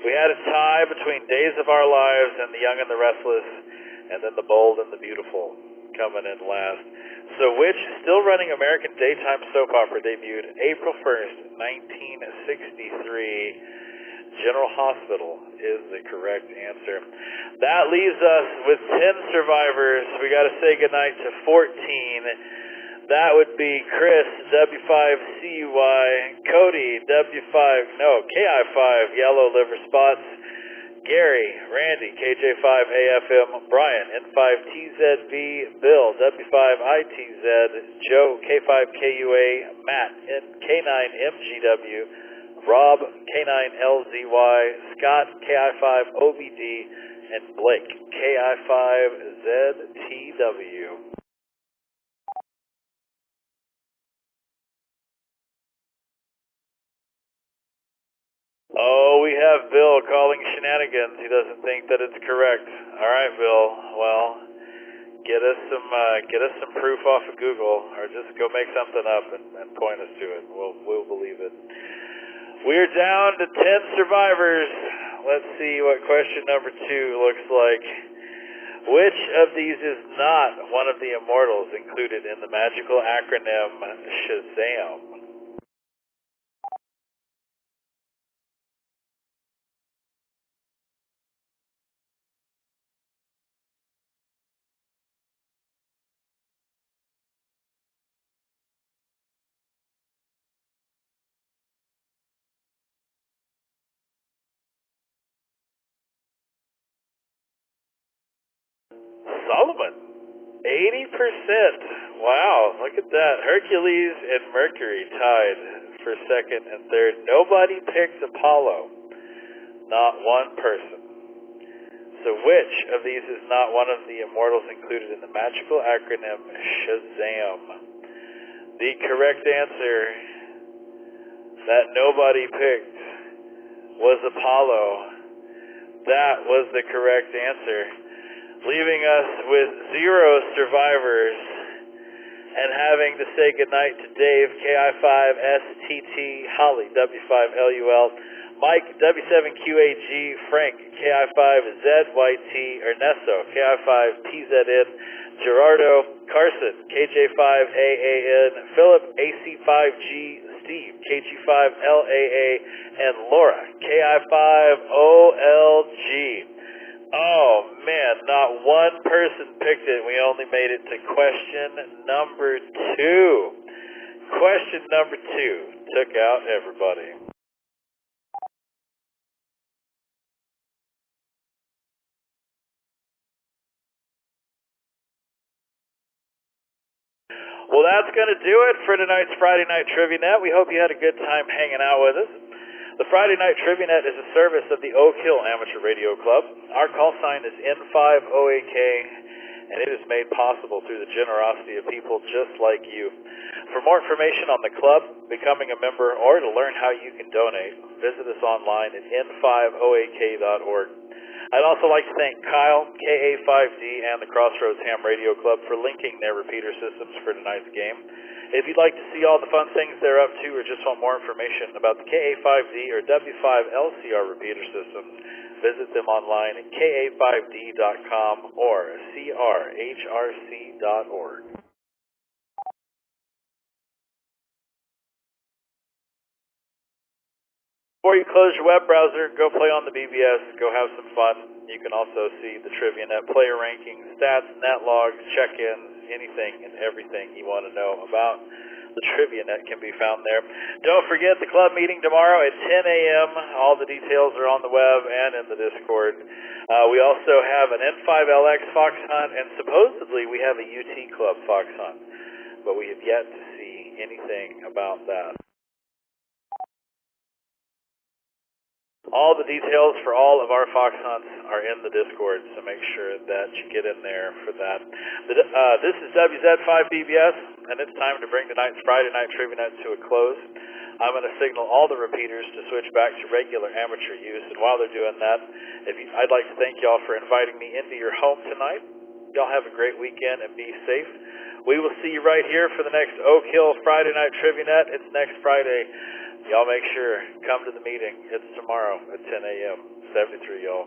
We had a tie between Days of Our Lives and The Young and the Restless, and then The Bold and the Beautiful coming in last. So which still running American daytime soap opera debuted April 1st, 1963? General Hospital is the correct answer. That leaves us with 10 survivors. We got to say goodnight to 14. That would be Chris, W5CUY, Cody, KI5 Yellow Liver Spots, Gary, Randy, KJ5AFM, Brian, N5TZB, Bill, W5ITZ, Joe, K5KUA, Matt, K9MGW, Rob, K9LZY, Scott, KI5OBD, and Blake, KI5ZTW. Oh, we have Bill calling shenanigans. He doesn't think that it's correct. All right, Bill. Well, get us some proof off of Google, or just go make something up and point us to it. We'll believe it. We're down to 10 survivors. Let's see what question number 2 looks like. Which of these is not one of the immortals included in the magical acronym Shazam? Solomon, 80%. Wow, look at that. Hercules and Mercury tied for second and third. Nobody picked Apollo. Not one person. So which of these is not one of the immortals included in the magical acronym Shazam? The correct answer that nobody picked was Apollo. That was the correct answer, leaving us with 0 survivors and having to say goodnight to Dave, KI5STT, Holly, W5LUL, Mike, W7QAG, Frank, KI5ZYT, Ernesto, KI5TZN, Gerardo, Carson, KJ5AAN, Philip, AC5G, Steve, KG5LAA, and Laura, KI5OLG. Oh, man, not one person picked it. We only made it to question number 2. Question number 2 took out everybody. Well, that's going to do it for tonight's Friday Night Trivia Net. We hope you had a good time hanging out with us. The Friday Night Trivia Net is a service of the Oak Hill Amateur Radio Club. Our call sign is N5OAK, and it is made possible through the generosity of people just like you. For more information on the club, becoming a member, or to learn how you can donate, visit us online at n5oak.org. I'd also like to thank Kyle, KA5D, and the Crossroads Ham Radio Club for linking their repeater systems for tonight's game. If you'd like to see all the fun things they're up to, or just want more information about the KA5D or W5LCR repeater systems, visit them online at ka5d.com or crhrc.org. Before you close your web browser, go play on the BBS, go have some fun. You can also see the Trivia Net player rankings, stats, net logs, check-ins, anything and everything you want to know about the Trivia Net can be found there. Don't forget the club meeting tomorrow at 10 a.m. All the details are on the web and in the Discord. We also have an N5LX Fox Hunt, and supposedly we have a UT Club Fox Hunt, but we have yet to see anything about that. All the details for all of our Fox Hunts are in the Discord, so make sure that you get in there for that. This is WZ5BBS, and it's time to bring tonight's Friday Night Trivia Night to a close. I'm going to signal all the repeaters to switch back to regular amateur use, and while they're doing that, I'd like to thank y'all for inviting me into your home tonight. Y'all have a great weekend and be safe. We will see you right here for the next Oak Hill Friday Night Trivia Net. It's next Friday. Y'all make sure, come to the meeting. It's tomorrow at 10 a.m. 73, y'all.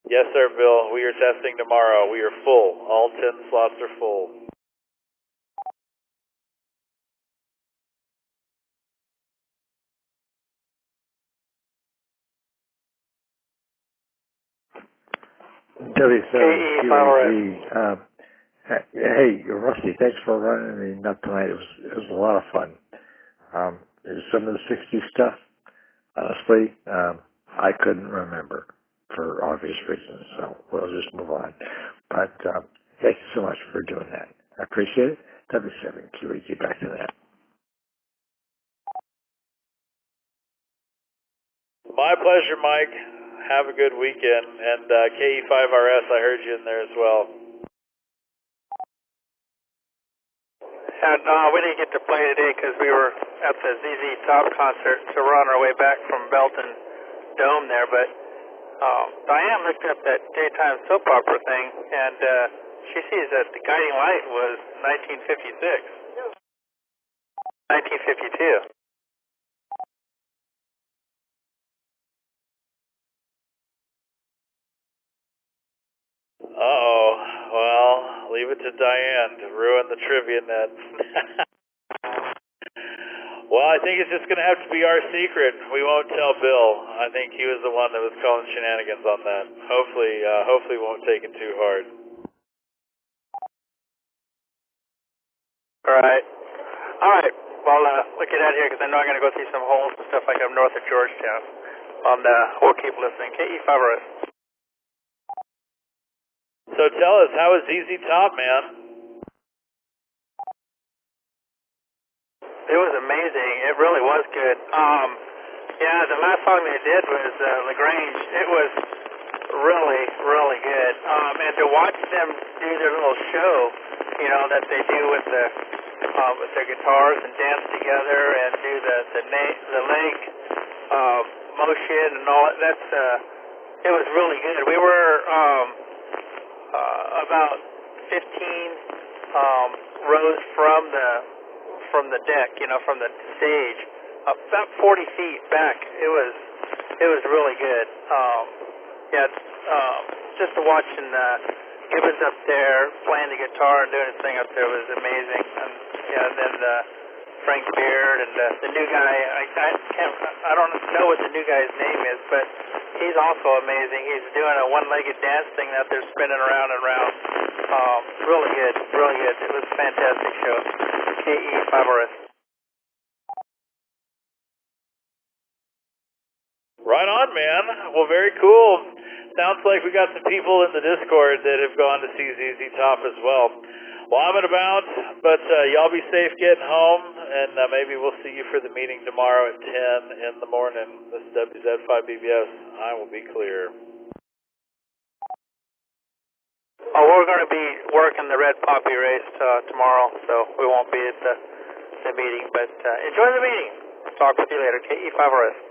Yes, sir, Bill. We are testing tomorrow. We are full. All 10 slots are full. W7QAG. Hey, Rusty, thanks for running the nut tonight. It was a lot of fun. Some of the 60s stuff, honestly, I couldn't remember for obvious reasons, so we'll just move on. But thank you so much for doing that. I appreciate it. W7QAG, back to that. My pleasure, Mike. Have a good weekend. And KE5RS, I heard you in there as well. And we didn't get to play today because we were at the ZZ Top concert, so we're on our way back from Belton Dome there. But Diane looked up that daytime soap opera thing, and she sees that the guiding light was 1956. 1952. Uh-oh. Well, leave it to Diane to ruin the trivia net. Well, I think it's just going to have to be our secret. We won't tell Bill. I think he was the one that was calling shenanigans on that. Hopefully we won't take it too hard. All right. Well, we'll get out of here because I know I'm going to go through some holes and stuff like up north of Georgetown. We'll keep listening. KE5RS. So tell us, how was ZZ Top, man? It was amazing. It really was good. Yeah, the last song they did was LaGrange. It was really, really good. And to watch them do their little show, that they do with their guitars and dance together and do the leg motion and all that. It was really good. We were about 15 rows from the deck, from the stage, about 40 feet back. It was really good. Just to watching Gibbons up there playing the guitar and doing his thing up there was amazing. And then Frank Beard and the new guy. I don't know what the new guy's name is, but he's also amazing. He's doing a one-legged dance thing that they're spinning around and around. Really good, really good. It was a fantastic show. KE5RS. Right on, man. Well, very cool. Sounds like we got some people in the Discord that have gone to see ZZ Top as well. Well, I'm going to bounce, but y'all be safe getting home, and maybe we'll see you for the meeting tomorrow at 10 in the morning. This is WZ5BBS. I will be clear. Oh, we're going to be working the Red Poppy race tomorrow, so we won't be at the meeting. But enjoy the meeting. Talk with you later. KE5RS.